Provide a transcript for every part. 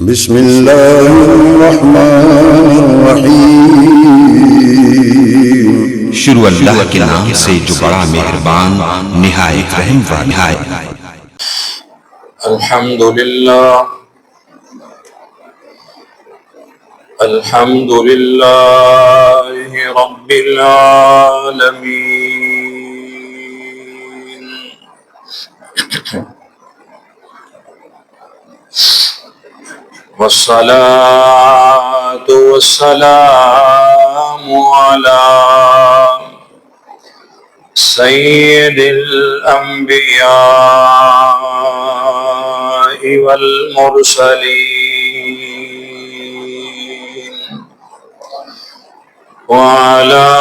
بسم اللہ الرحمن الرحیم۔ شروع اللہ کے نام سے جو بڑا مہربان نہایت رحم والا ہے۔ الحمدللہ رب العالمین، والصلاة والسلام على سید الانبیاء والمرسلین وعلى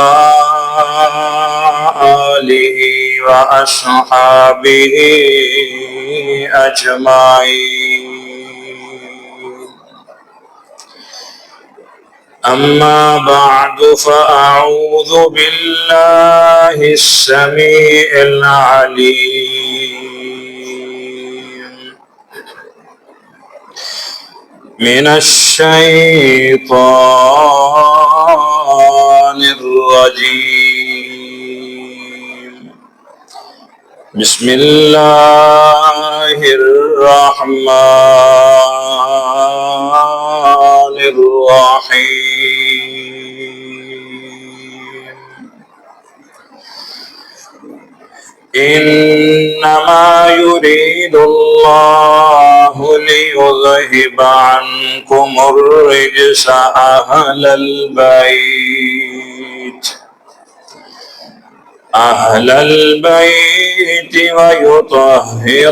آلہ واصحابہ اجمعین۔ اما بعد فاعوذ باللہ السمیع العلیم من الشیطان الرجیم۔ بسم اللہ الرحمن الرحیم۔ انما يريد الله ليذهب عنكم الرجس اهل البيت ويطهركم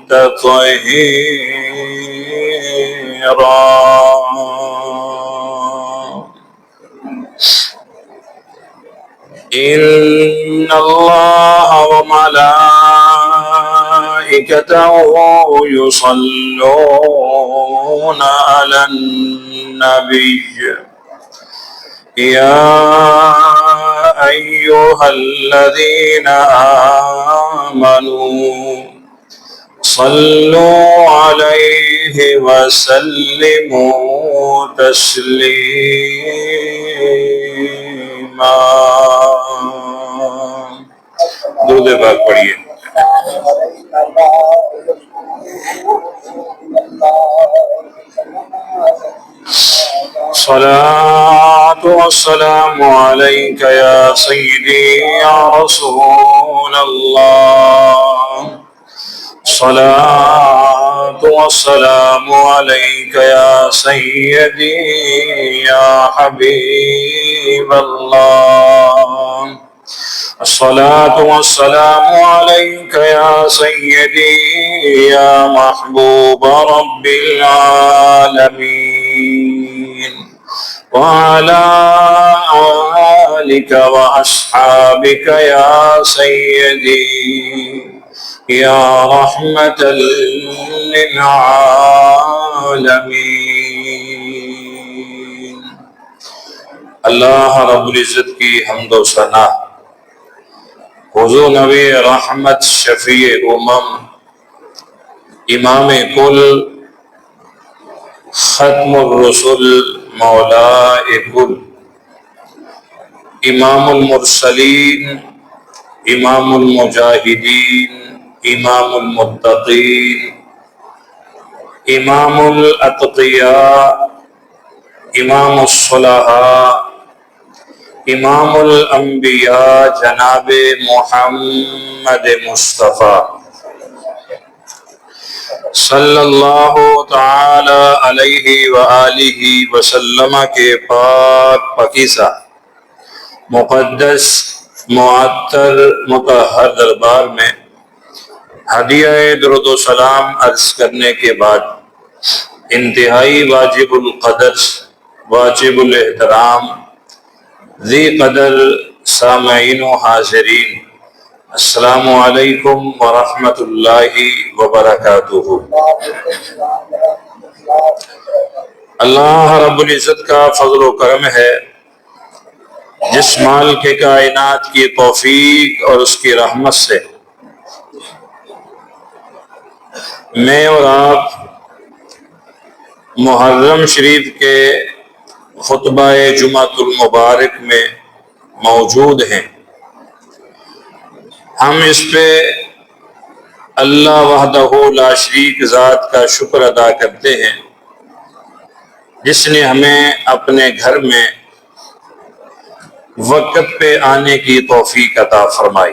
تطهيرا۔ ان اللہ وملائکته يصلون على النبي يا أيها الذين آمنوا صلوا عليه وسلموا تسلیما۔ درود پاک پڑھیے۔ صلاة والسلام عليك يا سيدي يا رسول الله، صلاة والسلام عليك يا سيدي يا حبيب الله، الصلاة والسلام عليك يا سيدي يا محبوب رب العالمين، وعلى آلك وأصحابك يا سيدي يا رحمة للعالمين۔ اللہ رب العزت کی حمد و ثنا، حضور نبی رحمت، شفیع امم، امام کل، ختم الرسل، مولا کل، امام المرسلین، امام المجاہدین، امام المتقین، امام الاتقیاء، امام الصلحاء، امام الانبیاء جناب محمد مصطفیٰ صلی اللہ تعالی علیہ وآلہ وسلم کے پاک پاکیزہ مقدس معطر مطہر دربار میں ہدیہ درود و سلام عرض کرنے کے بعد انتہائی واجب القدر، واجب الاحترام، ذی قدر سامعین و حاضرین، السلام علیکم ورحمۃ اللہ وبرکاتہ۔ اللہ رب العزت کا فضل و کرم ہے، جس مال کے کائنات کی توفیق اور اس کی رحمت سے میں اور آپ محرم شریف کے خطبہ جمعۃ المبارک میں موجود ہیں۔ ہم اس پہ اللہ وحدہ لا شریک ذات کا شکر ادا کرتے ہیں جس نے ہمیں اپنے گھر میں وقت پہ آنے کی توفیق عطا فرمائی۔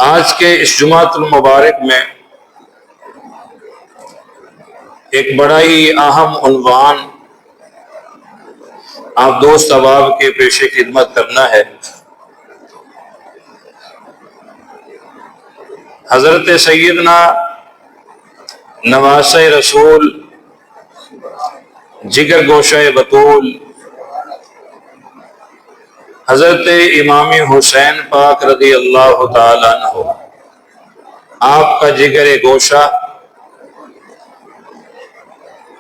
آج کے اس جمعۃ المبارک میں ایک بڑا ہی اہم عنوان آپ دوست احباب کے پیش خدمت کرنا ہے۔ حضرت سیدنا نواسہ رسول جگر گوشہ بطول حضرت امام حسین پاک رضی اللہ تعالی عنہ، آپ کا جگر گوشہ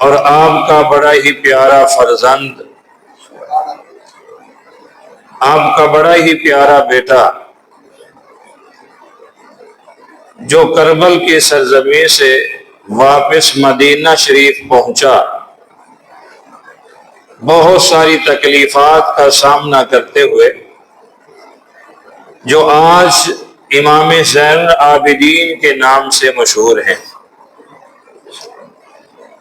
اور آپ کا بڑا ہی پیارا فرزند، آپ کا بڑا ہی پیارا بیٹا جو کربل کی سرزمین سے واپس مدینہ شریف پہنچا، بہت ساری تکلیفات کا سامنا کرتے ہوئے، جو آج امام زین العابدین کے نام سے مشہور ہیں،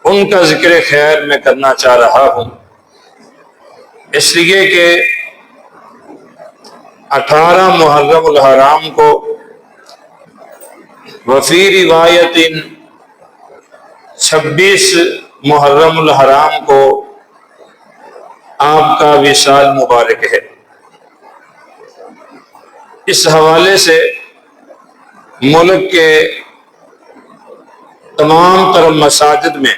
ان کا ذکر خیر میں کرنا چاہ رہا ہوں، اس لیے کہ 18 محرم الحرام کو وفی روایت 26 محرم الحرام کو آپ کا وصال مبارک ہے۔ اس حوالے سے ملک کے تمام تر مساجد میں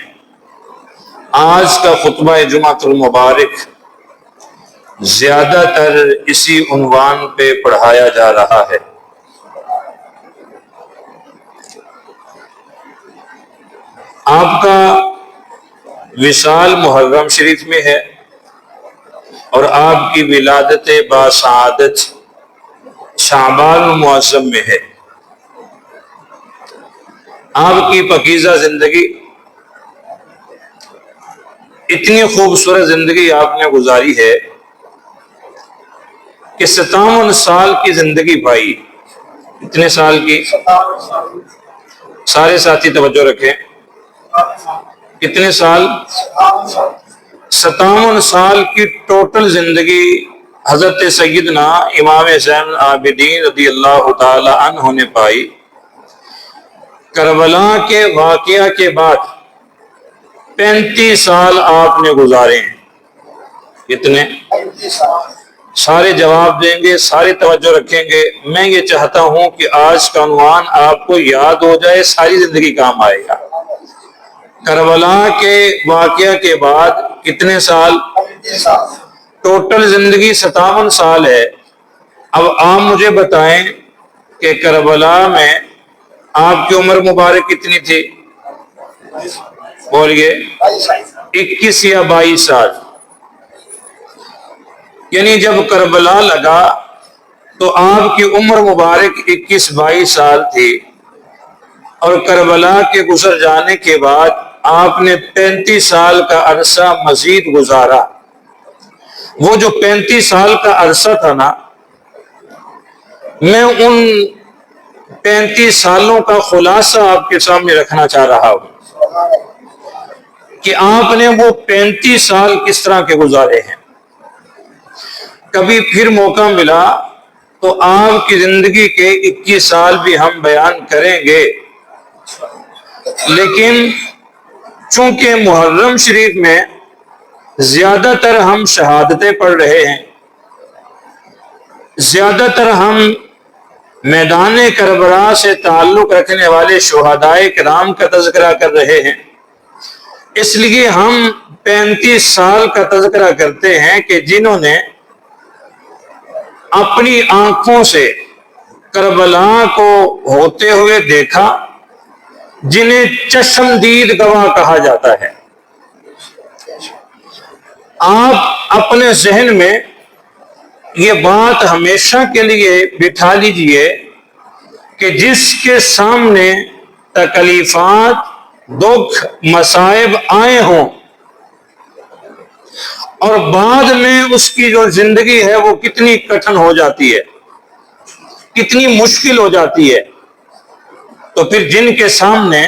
آج کا خطبہ جمعۃ المبارک زیادہ تر اسی عنوان پہ پڑھایا جا رہا ہے۔ آپ کا وصال محرم شریف میں ہے اور آپ کی ولادت باسعادت شعبان المعظم میں ہے۔ آپ کی پاکیزہ زندگی، اتنی خوبصورت زندگی آپ نے گزاری ہے کہ 57 سال کی زندگی پائی۔ کتنے سال کی؟ سارے ساتھی توجہ رکھیں، کتنے سال؟ 57 سال کی ٹوٹل زندگی حضرت سیدنا امام زین العابدین رضی اللہ تعالی عنہ نے پائی۔ کربلا کے واقعہ کے بعد 35 سال آپ نے گزارے ہیں۔ کتنے؟ سارے جواب دیں گے، سارے توجہ رکھیں گے۔ میں یہ چاہتا ہوں کہ آج کا عنوان آپ کو یاد ہو جائے، ساری زندگی کام آئے گا۔ کربلا کے واقعہ کے بعد کتنے سال؟ ٹوٹل زندگی 57 سال ہے۔ اب آپ مجھے بتائیں کہ کربلا میں آپ کی عمر مبارک کتنی تھی؟ بولیے 21 یا 22 سال۔ یعنی جب کربلا لگا تو آپ کی عمر مبارک 21-22 سال تھی، اور کربلا کے گزر جانے کے بعد آپ نے 35 سال کا عرصہ مزید گزارا۔ وہ جو 35 سال کا عرصہ تھا نا، میں ان 35 سالوں کا خلاصہ آپ کے سامنے رکھنا چاہ رہا ہوں کہ آپ نے وہ 35 سال کس طرح کے گزارے ہیں۔ کبھی پھر موقع ملا تو آپ کی زندگی کے 21 سال بھی ہم بیان کریں گے، لیکن چونکہ محرم شریف میں زیادہ تر ہم شہادتیں پڑھ رہے ہیں، زیادہ تر ہم میدان کربلا سے تعلق رکھنے والے شہدائے کرام کا تذکرہ کر رہے ہیں، اس لیے ہم 35 سال کا تذکرہ کرتے ہیں کہ جنہوں نے اپنی آنکھوں سے کربلا کو ہوتے ہوئے دیکھا، جنہیں چشمدید گواہ کہا جاتا ہے۔ آپ اپنے ذہن میں یہ بات ہمیشہ کے لیے بٹھا لیجئے کہ جس کے سامنے تکلیفات دکھ مصائب آئے ہوں اور بعد میں اس کی جو زندگی ہے وہ کتنی کٹھن ہو جاتی ہے، کتنی مشکل ہو جاتی ہے، تو پھر جن کے سامنے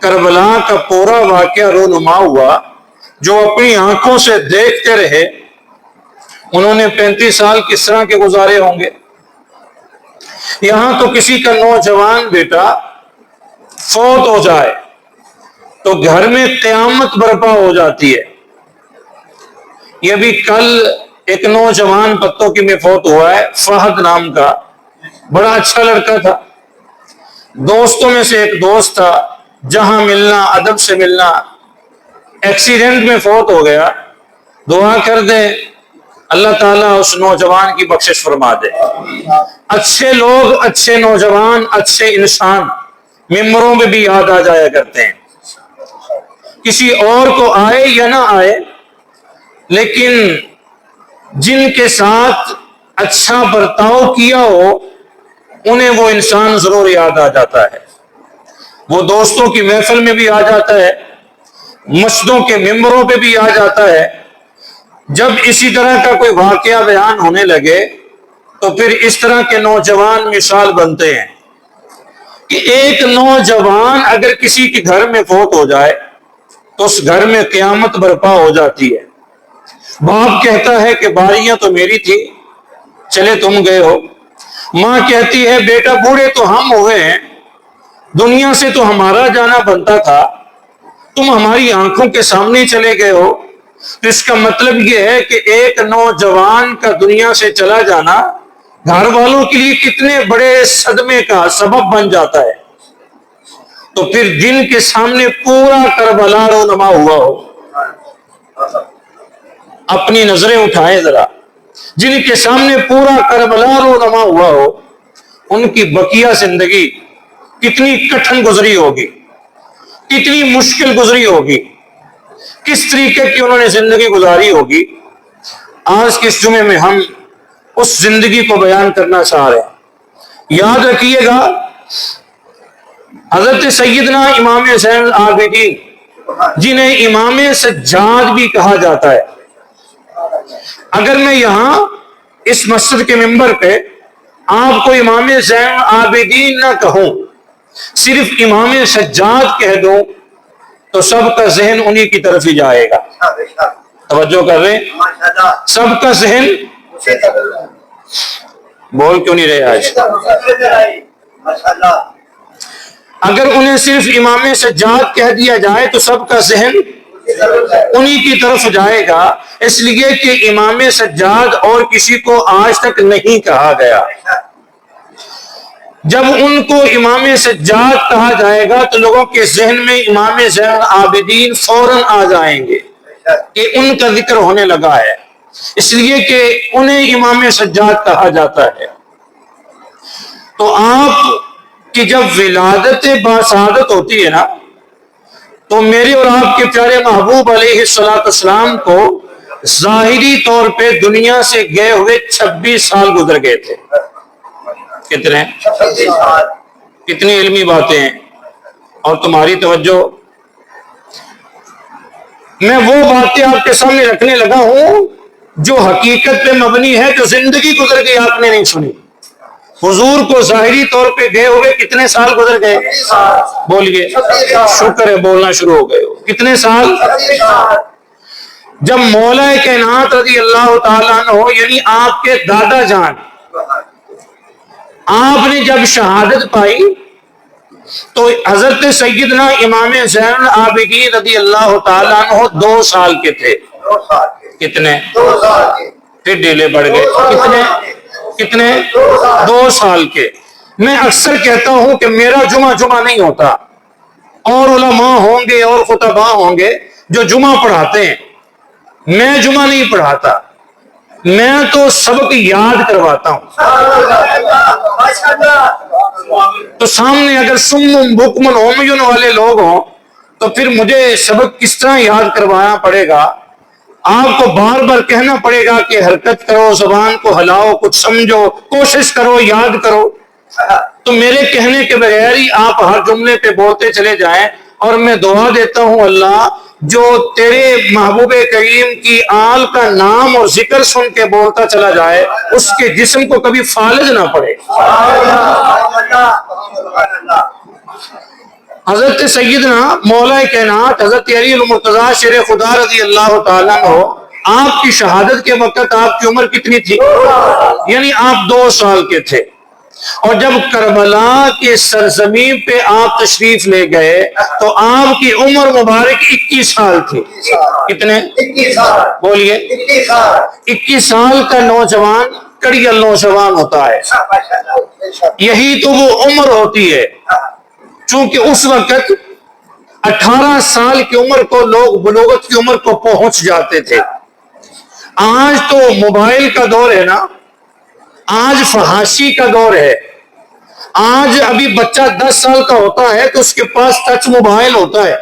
کربلا کا پورا واقعہ رونما ہوا، جو اپنی آنکھوں سے دیکھتے رہے، انہوں نے 35 سال کس طرح کے گزارے ہوں گے۔ یہاں تو کسی کا نوجوان بیٹا فوت ہو جائے تو گھر میں قیامت برپا ہو جاتی ہے۔ یہ بھی کل ایک نوجوان پتوں کی میں فوت ہوا ہے، فہد نام کا، بڑا اچھا لڑکا تھا، دوستوں میں سے ایک دوست تھا، جہاں ملنا ادب سے ملنا، ایکسیڈنٹ میں فوت ہو گیا۔ دعا کر دے اللہ تعالیٰ اس نوجوان کی بخشش فرما دے۔ اچھے لوگ، اچھے نوجوان، اچھے انسان ممبروں میں بھی یاد آ جایا کرتے ہیں، کسی اور کو آئے یا نہ آئے، لیکن جن کے ساتھ اچھا برتاؤ کیا ہو انہیں وہ انسان ضرور یاد آ جاتا ہے۔ وہ دوستوں کی محفل میں بھی آ جاتا ہے، مسجدوں کے ممبروں پہ بھی آ جاتا ہے۔ جب اسی طرح کا کوئی واقعہ بیان ہونے لگے تو پھر اس طرح کے نوجوان مثال بنتے ہیں کہ ایک نوجوان اگر کسی کے گھر میں فوت ہو جائے تو اس گھر میں قیامت برپا ہو جاتی ہے۔ باپ کہتا ہے کہ باریاں تو میری تھی، چلے تم گئے ہو۔ ماں کہتی ہے بیٹا بوڑھے تو ہم ہوئے ہیں، دنیا سے تو ہمارا جانا بنتا تھا، تم ہماری آنکھوں کے سامنے چلے گئے ہو۔ تو اس کا مطلب یہ ہے کہ ایک نوجوان کا دنیا سے چلا جانا گھر والوں کے لیے کتنے بڑے صدمے کا سبب بن جاتا ہے۔ تو پھر جن کے سامنے پورا کربلا رونما ہوا ہو، اپنی نظریں اٹھائیں ذرا، جن کے سامنے پورا کربلا رونما ہوا ہو، ان کی بقیہ زندگی کتنی کٹھن گزری ہوگی، کتنی مشکل گزری ہوگی، کس طریقے کی انہوں نے زندگی گزاری ہوگی۔ آج کے اس جمعے میں ہم اس زندگی کو بیان کرنا چاہ رہے ہیں۔ یاد رکھیے گا حضرت سیدنا امام زین العابدین، جنہیں امام سجاد بھی کہا جاتا ہے، اگر میں یہاں اس مسجد کے ممبر پہ آپ کو امام زین العابدین نہ کہوں، صرف امام سجاد کہہ دوں تو سب کا ذہن انہی کی طرف ہی جائے گا۔ توجہ کر رہے ہیں؟ سب کا ذہن بول کیوں نہیں رہے آج؟ اگر انہیں صرف امام سجاد کہہ دیا جائے تو سب کا ذہن انہی کی طرف جائے گا، اس لیے کہ امام سجاد اور کسی کو آج تک نہیں کہا گیا۔ جب ان کو امام سجاد کہا جائے گا تو لوگوں کے ذہن میں امام زین العابدین فوراً آ جائیں گے کہ ان کا ذکر ہونے لگا ہے، اس لیے کہ انہیں امام سجاد کہا جاتا ہے۔ تو آپ کی جب ولادت باسعادت ہوتی ہے نا، تو میرے اور آپ کے پیارے محبوب علیہ السلام کو ظاہری طور پہ دنیا سے گئے ہوئے 26 سال گزر گئے تھے۔ کتنے؟ کتنی علمی باتیں ہیں، اور تمہاری توجہ، میں وہ باتیں آپ کے سامنے رکھنے لگا ہوں جو حقیقت پہ مبنی ہے، جو زندگی گزر گئی آپ نے نہیں سنی۔ حضور کو ظاہری طور پہ گئے ہوئے کتنے سال گزر گئے؟ بولیے، شکر ہے بولنا شروع ہو گئے ہو۔ کتنے سال؟ جب مولا کائنات رضی اللہ تعالیٰ عنہ یعنی آپ کے دادا جان، آپ نے جب شہادت پائی تو حضرت سیدنا امام زین العابدین رضی اللہ تعالیٰ عنہ 2 سال کے تھے۔ کتنے؟ 2 سال کے۔ پھر ڈیلے بڑھ گئے، کتنے؟ 2 سال کے۔ میں اکثر کہتا ہوں کہ میرا جمعہ نہیں ہوتا، اور علماء ہوں گے اور خطباء ہوں گے جو جمعہ پڑھاتے ہیں، میں جمعہ نہیں پڑھاتا، میں تو سبق یاد کرواتا ہوں۔ تو سامنے اگر سمم بکمن عمیون والے لوگ ہوں تو پھر مجھے سبق کس طرح یاد کروانا پڑے گا؟ آپ کو بار بار کہنا پڑے گا کہ حرکت کرو، زبان کو ہلاؤ، کچھ سمجھو، کوشش کرو، یاد کرو۔ تو میرے کہنے کے بغیر ہی آپ ہر جملے پہ بولتے چلے جائیں، اور میں دعا دیتا ہوں اللہ جو تیرے محبوب کریم کی آل کا نام اور ذکر سن کے بولتا چلا جائے اس کے جسم کو کبھی فالج نہ پڑے۔ حضرت سیدنا مولا کائنات حضرت علی المرتضیٰ شیر خدا رضی اللہ تعالیٰ عنہ، آپ کی شہادت کے وقت آپ کی عمر کتنی تھی؟ یعنی آپ 2 سال کے تھے، اور جب کربلا کے سرزمین پہ آپ تشریف لے گئے تو آپ کی عمر مبارک 21 سال تھی۔ کتنے؟ 21 سال۔ بولیے 21 سال کا نوجوان کڑیل نوجوان ہوتا ہے، یہی تو وہ عمر ہوتی ہے۔ چونکہ اس وقت 18 سال کی عمر کو لوگ بلوغت کی عمر کو پہنچ جاتے تھے۔ آج تو موبائل کا دور ہے نا، آج فحاشی کا دور ہے، آج ابھی بچہ 10 سال کا ہوتا ہے تو اس کے پاس ٹچ موبائل ہوتا ہے،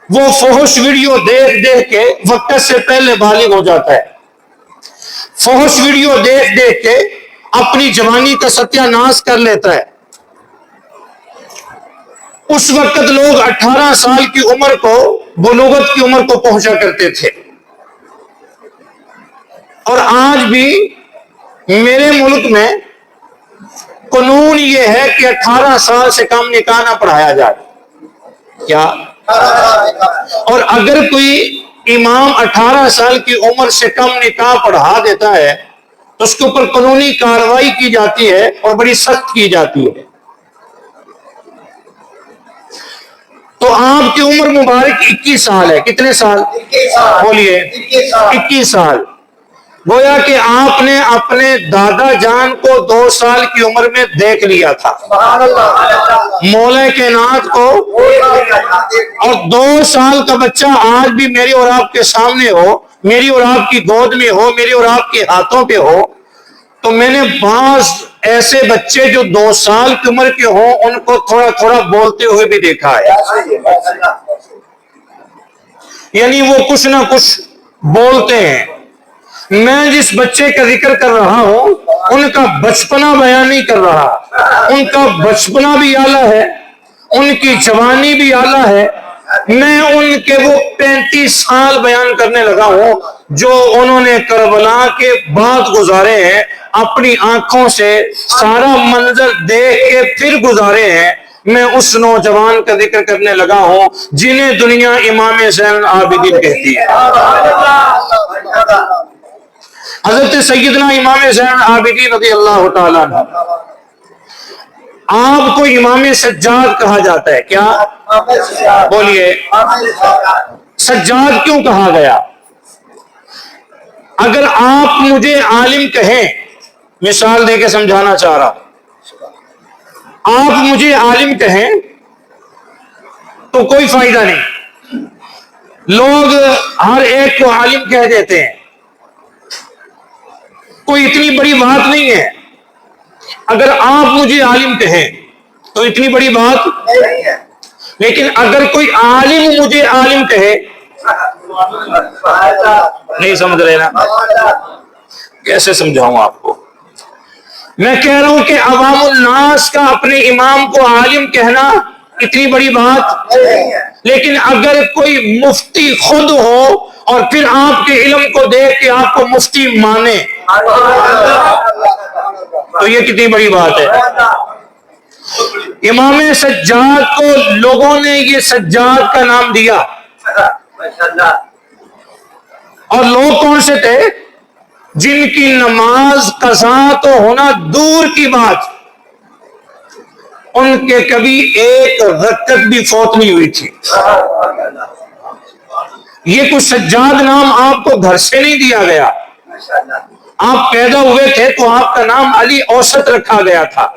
وہ فحش ویڈیو دیکھ دیکھ کے وقت سے پہلے بالغ ہو جاتا ہے، فحش ویڈیو دیکھ دیکھ کے اپنی جوانی کا ستیہ ناش کر لیتا ہے۔ اس وقت لوگ 18 سال کی عمر کو بلوغت کی عمر کو پہنچا کرتے تھے، اور آج بھی میرے ملک میں قانون یہ ہے کہ 18 سال سے کم نکاح نہ پڑھایا جائے۔ کیا؟ اور اگر کوئی امام 18 سال کی عمر سے کم نکاح پڑھا دیتا ہے تو اس کے اوپر قانونی کارروائی کی جاتی ہے اور بڑی سخت کی جاتی ہے۔ تو آپ کی عمر مبارک 21 سال ہے۔ کتنے سال؟ بولیے 21 سال۔ گویا کہ آپ نے اپنے دادا جان کو 2 سال کی عمر میں دیکھ لیا تھا، مولا کائنات کو، اور 2 سال کا بچہ آج بھی میری اور آپ کے سامنے ہو، میری اور آپ کی گود میں ہو، میری اور آپ کے ہاتھوں پہ ہو، تو میں نے بعض ایسے بچے جو 2 سال کی عمر کے ہوں ان کو تھوڑا تھوڑا بولتے ہوئے بھی دیکھا ہے، یعنی وہ کچھ نہ کچھ بولتے ہیں۔ میں جس بچے کا ذکر کر رہا ہوں ان کا بچپنا بیان نہیں کر رہا، ان کا بچپنا بھی اعلیٰ ہے، ان کی جوانی بھی اعلیٰ ہے، میں ان کے وہ 35 سال بیان کرنے لگا ہوں جو انہوں نے کربلا کے بعد گزارے ہیں، اپنی آنکھوں سے سارا منظر دیکھ کے پھر گزارے ہیں۔ میں اس نوجوان کا ذکر کرنے لگا ہوں جنہیں دنیا امام زین العابدین کہتی ہے۔ حضرت سیدنا امام زین العابدین رضی اللہ تعالیٰ عنہ، آپ کو امام سجاد کہا جاتا ہے۔ کیا؟ بولیے سجاد کیوں کہا گیا؟ اگر آپ مجھے عالم کہیں، مثال دے کے سمجھانا چاہ رہا، آپ مجھے عالم کہیں تو کوئی فائدہ نہیں، لوگ ہر ایک کو عالم کہہ دیتے ہیں، کوئی اتنی بڑی بات نہیں ہے۔ اگر آپ مجھے عالم کہیں تو اتنی بڑی بات نہیں ہے، لیکن اگر کوئی عالم مجھے عالم کہے، نہیں سمجھ رہے نا؟ کیسے سمجھاؤں آپ کو؟ میں کہہ رہا ہوں کہ عوام الناس کا اپنے امام کو عالم کہنا اتنی بڑی بات نہیں ہے، لیکن اگر کوئی مفتی خود ہو اور پھر آپ کے علم کو دیکھ کے آپ کو مفتی مانے تو یہ کتنی بڑی بات ہے۔ امام سجاد کو لوگوں نے یہ سجاد کا نام دیا، اور لوگ کون سے تھے؟ جن کی نماز قضا تو ہونا دور کی بات، ان کے کبھی ایک رکعت بھی فوت نہیں ہوئی تھی۔ یہ کچھ سجاد نام آپ کو گھر سے نہیں دیا گیا، آپ پیدا ہوئے تھے تو آپ کا نام علی اوسط رکھا گیا تھا۔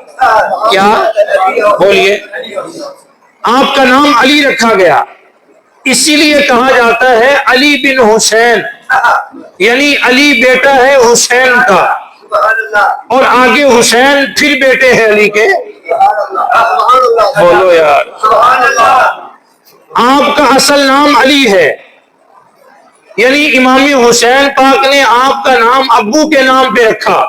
کیا؟ بولیے آپ کا نام علی رکھا گیا، اسی لیے کہا جاتا ہے علی بن حسین، یعنی علی بیٹا ہے حسین کا، اور آگے حسین پھر بیٹے ہیں علی کے۔ بولو یار، آپ کا اصل نام علی ہے، یعنی امام حسین پاک نے آپ کا نام ابو کے نام پہ رکھا،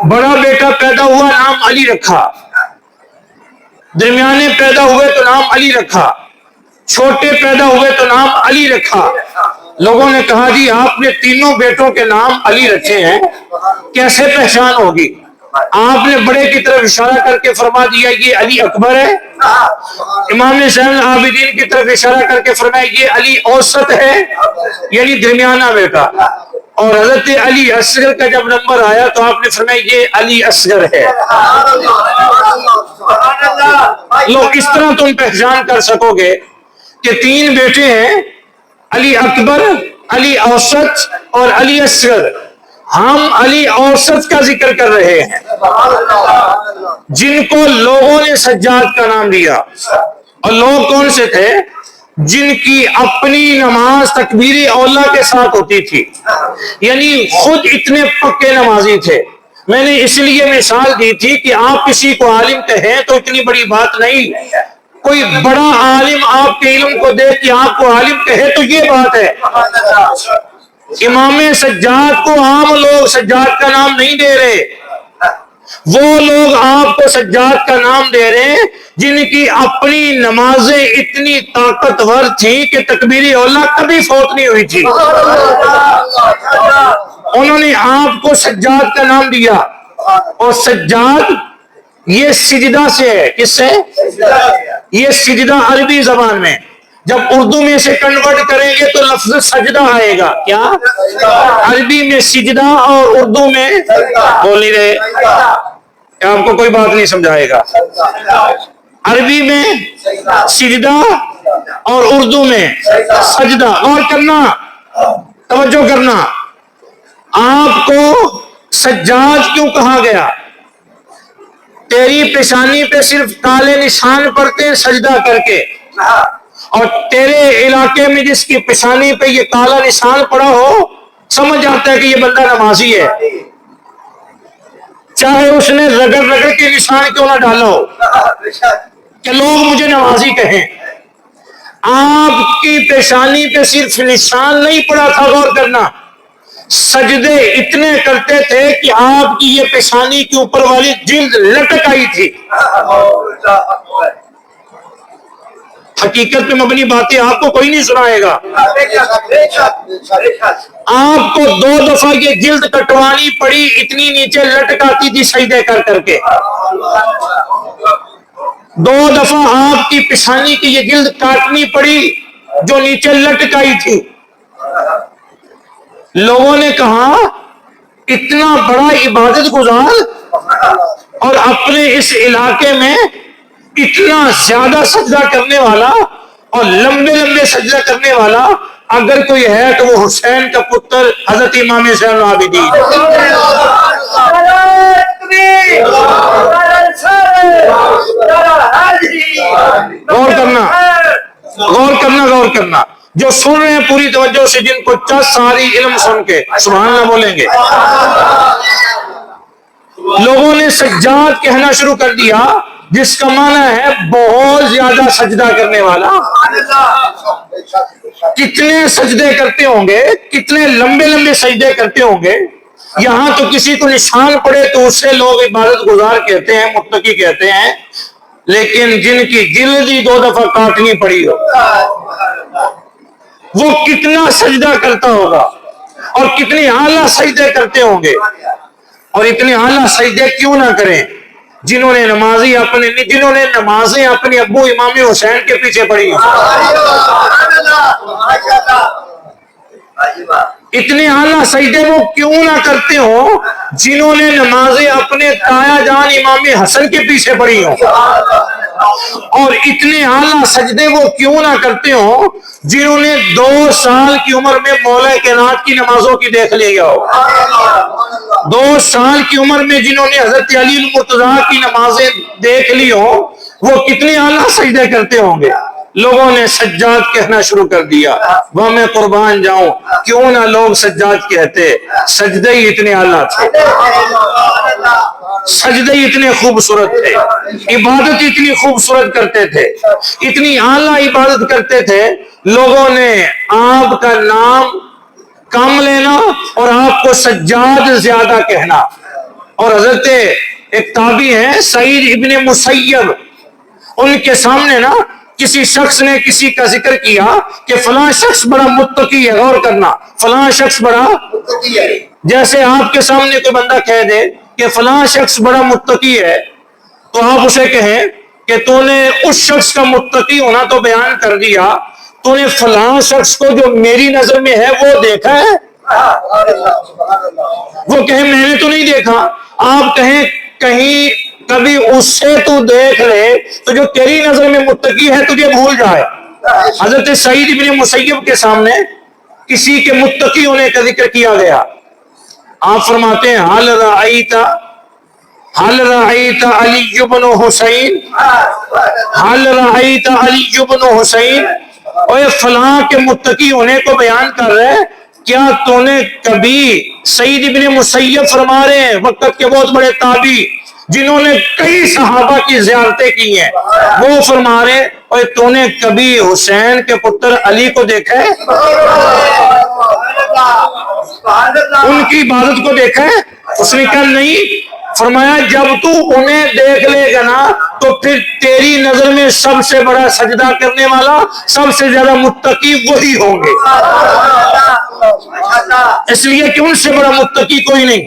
بڑا بیٹا پیدا ہوا نام علی رکھا، درمیانے پیدا ہوئے تو نام علی رکھا، چھوٹے پیدا ہوئے تو نام علی رکھا۔ لوگوں نے کہا جی آپ نے تینوں بیٹوں کے نام علی رکھے ہیں، کیسے پہچان ہوگی؟ آپ نے بڑے کی طرف اشارہ کر کے فرما دیا یہ علی اکبر ہے، امام زین العابدین کی طرف اشارہ کر کے فرمایا یہ علی اوسط ہے، یعنی درمیانہ بیٹا، اور حضرت علی اصغر کا جب نمبر آیا تو آپ نے فرمایا یہ علی اصغر ہے۔ لوگ اس طرح تم پہچان کر سکو گے کہ تین بیٹے ہیں، علی اکبر، علی اوسط اور علی اصغر۔ ہم علی اوسط کا ذکر کر رہے ہیں جن کو لوگوں نے سجاد کا نام دیا، اور لوگ کون سے تھے؟ جن کی اپنی نماز تکبیر اولا کے ساتھ ہوتی تھی، یعنی خود اتنے پکے نمازی تھے۔ میں نے اس لیے مثال دی تھی کہ آپ کسی کو عالم کہیں تو اتنی بڑی بات نہیں، کوئی بڑا عالم آپ کے علم کو دیکھ کے آپ کو عالم کہے تو یہ بات ہے۔ امام سجاد کو عام لوگ سجاد کا نام نہیں دے رہے، وہ لوگ آپ کو سجاد کا نام دے رہے ہیں جن کی اپنی نمازیں اتنی طاقتور تھیں کہ تکبیر اولا کبھی فوت نہیں ہوئی تھی، انہوں نے آپ کو سجاد کا نام دیا۔ اور سجاد یہ سجدہ سے ہے، کس سے؟ یہ سجدہ عربی زبان میں، جب اردو میں سے کنورٹ کریں گے تو لفظ سجدہ آئے گا، کیا؟ عربی میں سجدہ اور اردو میں بول نہیں رہے، آپ کو کوئی بات نہیں سمجھائے گا۔ عربی میں سجدہ اور اردو میں سجدہ۔ غور کرنا، توجہ کرنا، آپ کو سجاد کیوں کہا گیا؟ تیری پیشانی پہ صرف کالے نشان پڑتے ہیں سجدہ کر کے، اور تیرے علاقے میں جس کی پیشانی پہ یہ کالا نشان پڑا ہو سمجھ جاتا ہے کہ یہ بندہ نمازی ہے، چاہے اس نے رگڑ رگڑ کے نشان کیوں نہ ڈالا ہو کہ لوگ مجھے نمازی کہیں۔ آپ کی پیشانی پہ صرف نشان نہیں پڑا تھا، غور کرنا، سجدے اتنے کرتے تھے کہ آپ کی یہ پیشانی کے اوپر والی جلد لٹک آئی تھی۔ حقیقت پہ مبنی باتیں آپ کو کوئی نہیں سنائے گا۔ آپ کو 2 دفعہ یہ جلد کٹوانی پڑی، اتنی نیچے لٹکاتی تھی سجدے کر کر کے۔ 2 دفعہ آپ کی پیشانی کی یہ جلد کاٹنی پڑی جو نیچے لٹکائی تھی۔ لوگوں نے کہا اتنا بڑا عبادت گزار اور اپنے اس علاقے میں اتنا زیادہ سجدہ کرنے والا اور لمبے لمبے سجدہ کرنے والا اگر کوئی ہے تو وہ حسین کا پتر حضرت امام زین العابدین۔ غور کرنا، غور کرنا، غور کرنا، جو سن رہے ہیں پوری توجہ سے، جن کو چس ساری علم سن کے سبحان اللہ بولیں گے۔ لوگوں نے سجاد کہنا شروع کر دیا جس کا معنی ہے بہت زیادہ سجدہ کرنے والا۔ کتنے سجدے کرتے ہوں گے، کتنے لمبے لمبے سجدے کرتے ہوں گے، یہاں تو کسی کو نشان پڑے تو اس سے لوگ عبادت گزار کہتے ہیں، متقی کہتے ہیں، لیکن جن کی جلد ہی 2 دفعہ کاٹنی پڑی ہو وہ کتنا سجدہ کرتا ہوگا اور کتنے اعلیٰ سجدے کرتے ہوں گے۔ اور اتنے اعلیٰ سجدے کیوں نہ کریں جنہوں نے نمازیں اپنے ابو امام حسین کے پیچھے پڑھی ہیں۔ اتنے اعلیٰ سجدے وہ کیوں نہ کرتے ہوں جنہوں نے نمازیں اپنے تایا جان امام حسن کے پیچھے پڑھی ہوں، اور اتنے اعلیٰ سجدے وہ کیوں نہ کرتے ہوں جنہوں نے 2 سال کی عمر میں مولا کائنات کی نمازوں کی دیکھ لیا ہو، 2 سال کی عمر میں جنہوں نے حضرت علی المرتضیٰ کی نمازیں دیکھ لی ہوں، وہ کتنے اعلیٰ سجدے کرتے ہوں گے۔ لوگوں نے سجاد کہنا شروع کر دیا، وہ میں قربان جاؤں کیوں نہ لوگ سجاد کہتے، سجدے ہی اتنے اعلیٰ تھے، سجدے ہی اتنے خوبصورت تھے، عبادت اتنی خوبصورت کرتے تھے، اتنی اعلیٰ عبادت کرتے تھے۔ لوگوں نے آپ کا نام کم لینا اور آپ کو سجاد زیادہ کہنا، اور حضرت ایک تابعی ہے سعید ابن مسیب، ان کے سامنے نا کسی شخص نے کسی کا ذکر کیا کہ فلاں شخص بڑا متقی ہے، غور کرنا، فلاں شخص بڑا متقی ہے۔ جیسے آپ کے سامنے کوئی بندہ کہہ دے کہ فلاں شخص بڑا متقی ہے، تو آپ اسے کہیں کہ تو نے اس شخص کا متقی ہونا تو بیان کر دیا، تو نے فلاں شخص کو جو میری نظر میں ہے وہ دیکھا ہے؟ وہ کہیں میں نے تو نہیں دیکھا۔ آپ کہیں کہیں کبھی اس سے تو دیکھ لے تو جو تیری نظر میں متقی ہے تجھے بھول جائے۔ حضرت سعید ابن مسیب کے سامنے کسی کے متقی ہونے کا ذکر کیا گیا، آپ فرماتے ہیں حل رأیت علی بن حسین، حل رأیت علی بن حسین، اور یہ فلاں کے متقی ہونے کو بیان کر رہے، کیا تو نے کبھی سعید ابن مسیب فرما رہے ہیں وقت کے بہت بڑے تابعی جنہوں نے کئی صحابہ کی زیارتیں کی ہیں، وہ فرما رہے اور تو نے کبھی حسین کے پتر علی کو دیکھا ہے؟ ان کی عبادت کو دیکھا ہے؟ اس نے کہا نہیں۔ فرمایا جب تو انہیں دیکھ لے گا نا تو پھر تیری نظر میں سب سے بڑا سجدہ کرنے والا، سب سے زیادہ متقی وہی ہوں گے، اس لیے کہ ان سے بڑا متقی کوئی نہیں،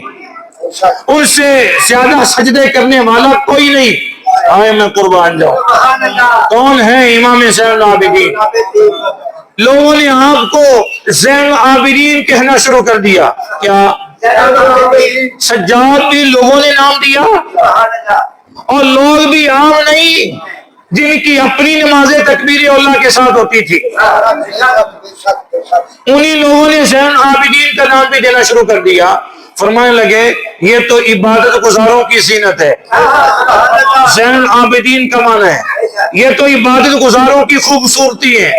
ان سے زیادہ سجدے کرنے والا کوئی نہیں۔ آئے میں قربان جاؤں۔ کون ہے امام زین العابدین؟ لوگوں نے آپ کو زین العابدین کہنا شروع کر دیا، کیا سجاد بھی لوگوں نے نام دیا، اور لوگ بھی عام نہیں جن کی اپنی نمازیں تکبیر اولیٰ کے ساتھ ہوتی تھی، انہی لوگوں نے زین العابدین کا نام بھی دینا شروع کر دیا۔ فرمانے لگے یہ تو عبادت گزاروں کی زینت ہے، زین العابدین کا معنی ہے یہ تو عبادت گزاروں کی خوبصورتی ہے،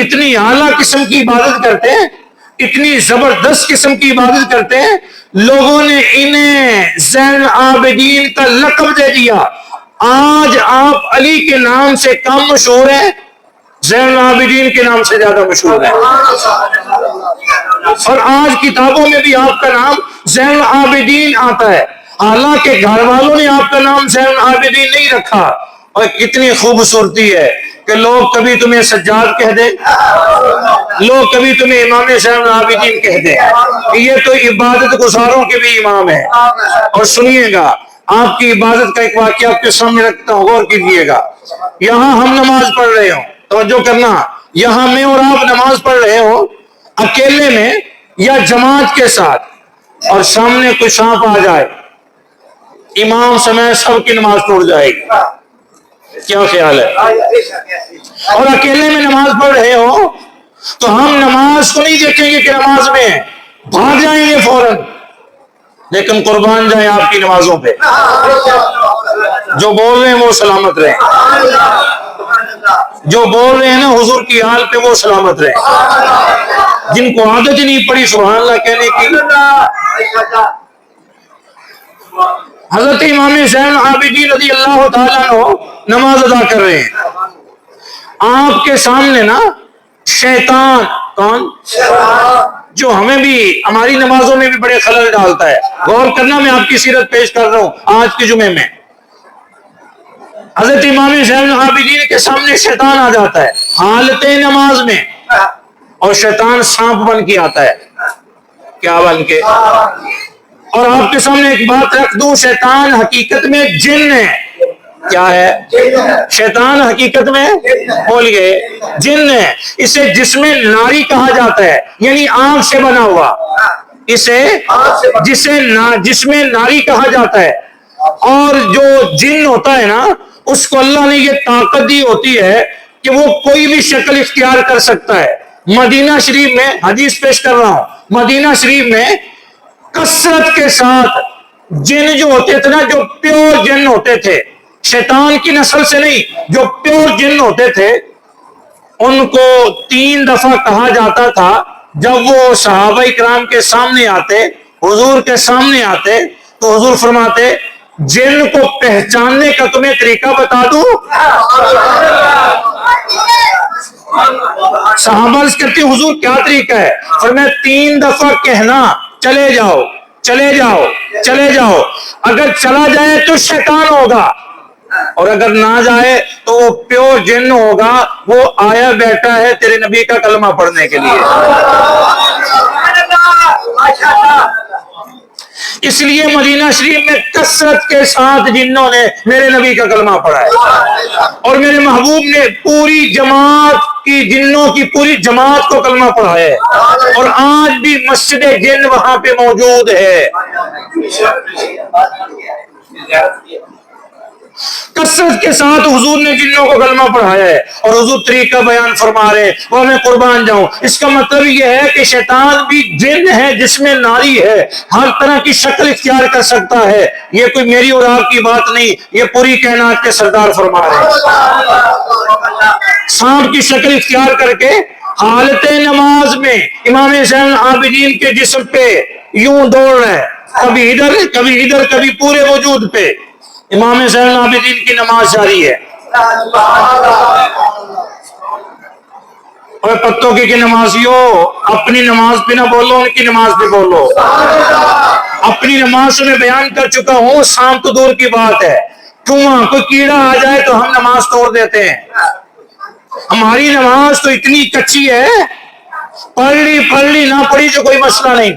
اتنی اعلیٰ قسم کی عبادت کرتے ہیں، اتنی زبردست قسم کی عبادت کرتے ہیں، لوگوں نے انہیں زین العابدین کا لقب دے دیا۔ آج آپ علی کے نام سے کم مشہور ہیں، زین العابدین کے نام سے زیادہ مشہور ہے، اور آج کتابوں میں بھی آپ کا نام زین العابدین آتا ہے، حالانکہ گھر والوں نے آپ کا نام زین العابدین نہیں رکھا۔ اور کتنی خوبصورتی ہے کہ لوگ کبھی تمہیں سجاد کہہ دیں، لوگ کبھی تمہیں امام زین العابدین کہہ دیں، یہ تو عبادت گزاروں کے بھی امام ہے۔ اور سنیے گا، آپ کی عبادت کا ایک واقعہ آپ کے سامنے رکھتا ہوں، غور کیجیے گا۔ یہاں ہم نماز پڑھ رہے ہوں، توجہ کرنا، یہاں میں اور آپ نماز پڑھ رہے ہوں اکیلے میں یا جماعت کے ساتھ، اور سامنے کوئی سانپ آ جائے، امام سمیت سب کی نماز ٹوٹ جائے گی، کیا خیال ہے؟ اور اکیلے میں نماز پڑھ رہے ہو تو ہم نماز کو نہیں دیکھیں گے کہ نماز میں بھاگ جائیں گے فوراً، لیکن قربان جائیں آپ کی نمازوں پہ، جو بول رہے ہیں وہ سلامت رہیں، جو بول رہے ہیں نا حضور کی حال پہ وہ سلامت رہیں، جن کو عادت ہی نہیں پڑی سبحان اللہ کہنے کی۔ حضرت امام زین العابدین رضی اللہ تعالیٰ عنہ نماز ادا کر رہے ہیں، آپ کے سامنے نا شیطان، کون؟ جو ہمیں بھی ہماری نمازوں میں بھی بڑے خلل ڈالتا ہے، غور کرنا، میں آپ کی سیرت پیش کر رہا ہوں آج کے جمعے میں۔ حضرت امام زین العابدین کے سامنے شیطان آ جاتا ہے حالت نماز میں، اور شیطان سانپ بن کے آتا ہے، کیا بن کے؟ اور آپ کے سامنے ایک بات رکھ دوں، شیطان حقیقت میں جن ہے، کیا ہے؟ شیطان حقیقت میں بول گئے جن ہے، اسے جسم ناری کہا جاتا ہے، یعنی آنکھ سے بنا ہوا، اسے جسم ناری کہا جاتا ہے۔ اور جو جن ہوتا ہے نا، اس کو اللہ نے یہ طاقت دی ہوتی ہے کہ وہ کوئی بھی شکل اختیار کر سکتا ہے۔ مدینہ شریف میں حدیث پیش کر رہا ہوں، مدینہ شریف میں کثرت کے ساتھ جن جو ہوتے تھے نا، جو پیور جن ہوتے تھے، شیطان کی نسل سے نہیں، جو پیور جن ہوتے تھے، ان کو 3 دفعہ کہا جاتا تھا جب وہ صحابہ کرام کے سامنے آتے، حضور کے سامنے آتے، تو حضور فرماتے جن کو پہچاننے کا تمہیں طریقہ بتا دوں؟ صحابہ عرض کرتے حضور کیا طریقہ ہے؟ فرمایا 3 دفعہ کہنا، چلے جاؤ، چلے جاؤ چلے جاؤ. اگر چلا جائے تو شیطان ہوگا اور اگر نہ جائے تو وہ پیور جن ہوگا. وہ آیا بیٹھا ہے تیرے نبی کا کلمہ پڑھنے کے لیے. اس لیے مدینہ شریف میں کثرت کے ساتھ جنوں نے میرے نبی کا کلمہ پڑھا ہے اور میرے محبوب نے پوری جماعت کی جنوں کی پوری جماعت کو کلمہ پڑھا ہے اور آج بھی مسجد جن وہاں پہ موجود ہے. کثرت کے ساتھ حضور نے جنوں کو کلمہ پڑھایا ہے اور حضور طریقہ بیان فرما رہے ہیں وہ میں قربان جاؤں. اس کا مطلب یہ ہے کہ شیطان بھی جن ہے جس میں ناری ہے, ہر طرح کی شکل اختیار کر سکتا ہے. یہ کوئی میری اور آپ کی بات نہیں, یہ پوری کائنات کے سردار فرما رہے ہیں. سانپ کی شکل اختیار کر کے حالت نماز میں امام زین العابدین کے جسم پہ یوں دوڑ رہا ہے, کبھی ادھر کبھی ادھر کبھی پورے وجود پہ. امام زین العابدین کی نماز جاری ہے. اور پتوں کی نمازیوں اپنی نماز پہ نہ بولو, ان کی نماز پہ بولو. اپنی نماز میں بیان کر چکا ہوں, سانپ تو دور کی بات ہے, چوہا کوئی کیڑا آ جائے تو ہم نماز توڑ دیتے ہیں. ہماری نماز تو اتنی کچی ہے, پڑھ لی نہ پڑھی تو کوئی مسئلہ نہیں.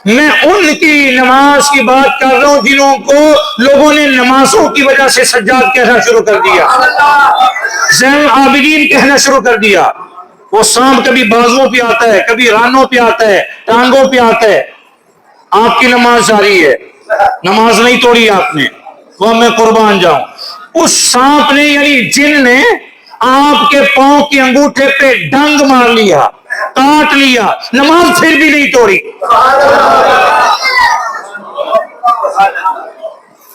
میں ان کی نماز کی بات کر رہا ہوں جنہوں کو لوگوں نے نمازوں کی وجہ سے سجاد کہنا شروع کر دیا, زین العابدین کہنا شروع کر دیا. وہ سانپ کبھی بازوؤں پہ آتا ہے, کبھی رانوں پہ آتا ہے, ٹانگوں پہ آتا ہے. آپ کی نماز جاری ہے, نماز نہیں توڑی آپ نے, وہ میں قربان جاؤں. اس سانپ نے یعنی جن نے آپ کے پاؤں کے انگوٹھے پہ ڈنگ مار لیا, کاٹ لیا, نماز پھر بھی نہیں توڑی.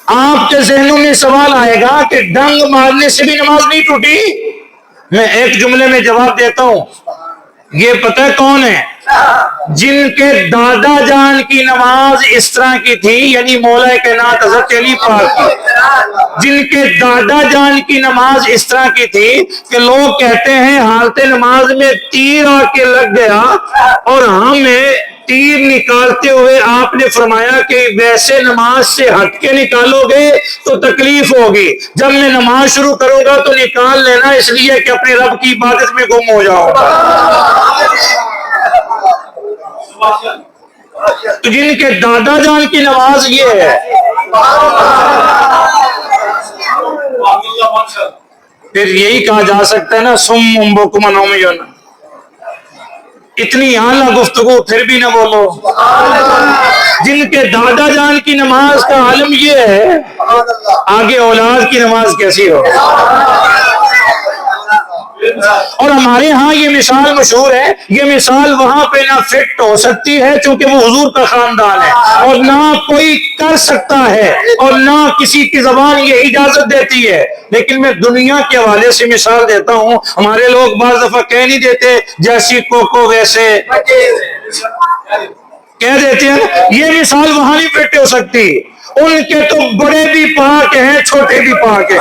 آپ کے ذہنوں میں سوال آئے گا کہ ڈنگ مارنے سے بھی نماز نہیں ٹوٹی. میں ایک جملے میں جواب دیتا ہوں, یہ پتہ ہے کون ہے؟ جن کے دادا جان کی نماز اس طرح کی تھی, یعنی مولا کائنات حضرت علی پاک کی, جن کے دادا جان کی نماز اس طرح کی تھی کہ لوگ کہتے ہیں حالت نماز میں تیر آ کے لگ گیا اور ہمیں تیر نکالتے ہوئے آپ نے فرمایا کہ ویسے نماز سے ہٹ کے نکالو گے تو تکلیف ہوگی, جب میں نماز شروع کروں گا تو نکال لینا, اس لیے کہ اپنے رب کی عبادت میں گم ہو جاؤ. تو جن کے دادا جان کی نماز یہ ہے, پھر یہی کہا جا سکتا ہے نا سم بکم عمی. اتنی اعلیٰ گفتگو پھر بھی نہ بولو. جن کے دادا جان کی نماز کا عالم یہ ہے, آگے اولاد کی نماز کیسی ہو. اور ہمارے ہاں یہ مثال مشہور ہے, یہ مثال وہاں پہ نہ فٹ ہو سکتی ہے چونکہ وہ حضور کا خاندان ہے, اور نہ کوئی کر سکتا ہے, اور نہ کسی کی زبان یہ اجازت دیتی ہے. لیکن میں دنیا کے حوالے سے مثال دیتا ہوں. ہمارے لوگ بعض دفعہ کہہ نہیں دیتے جیسی کوکو ویسے کہہ دیتے ہیں, یہ مثال وہاں نہیں فٹ ہو سکتی. ان کے تو بڑے بھی پاک ہیں, چھوٹے بھی پاک ہیں.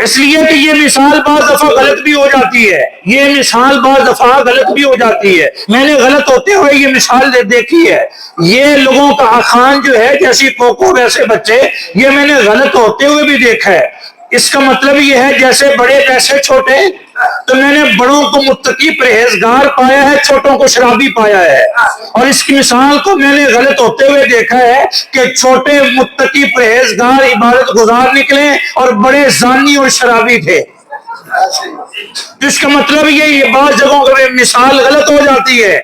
اس لیے کہ یہ مثال بعض دفعہ غلط بھی ہو جاتی ہے, یہ مثال بعض دفعہ غلط بھی ہو جاتی ہے. میں نے غلط ہوتے ہوئے یہ مثال دیکھی ہے. یہ لوگوں کا اخان جو ہے جیسی کوکو ویسے بچے, یہ میں نے غلط ہوتے ہوئے بھی دیکھا ہے. اس کا مطلب یہ ہے جیسے بڑے ویسے چھوٹے, تو میں نے بڑوں کو متقی پرہیزگار پایا ہے, چھوٹوں کو شرابی پایا ہے. اور اس کی مثال کو میں نے غلط ہوتے ہوئے دیکھا ہے کہ چھوٹے متقی پرہیزگار عبادت گزار نکلے اور بڑے زانی اور شرابی تھے. جس کا مطلب یہ بعض جگہوں پہ مثال غلط ہو جاتی ہے,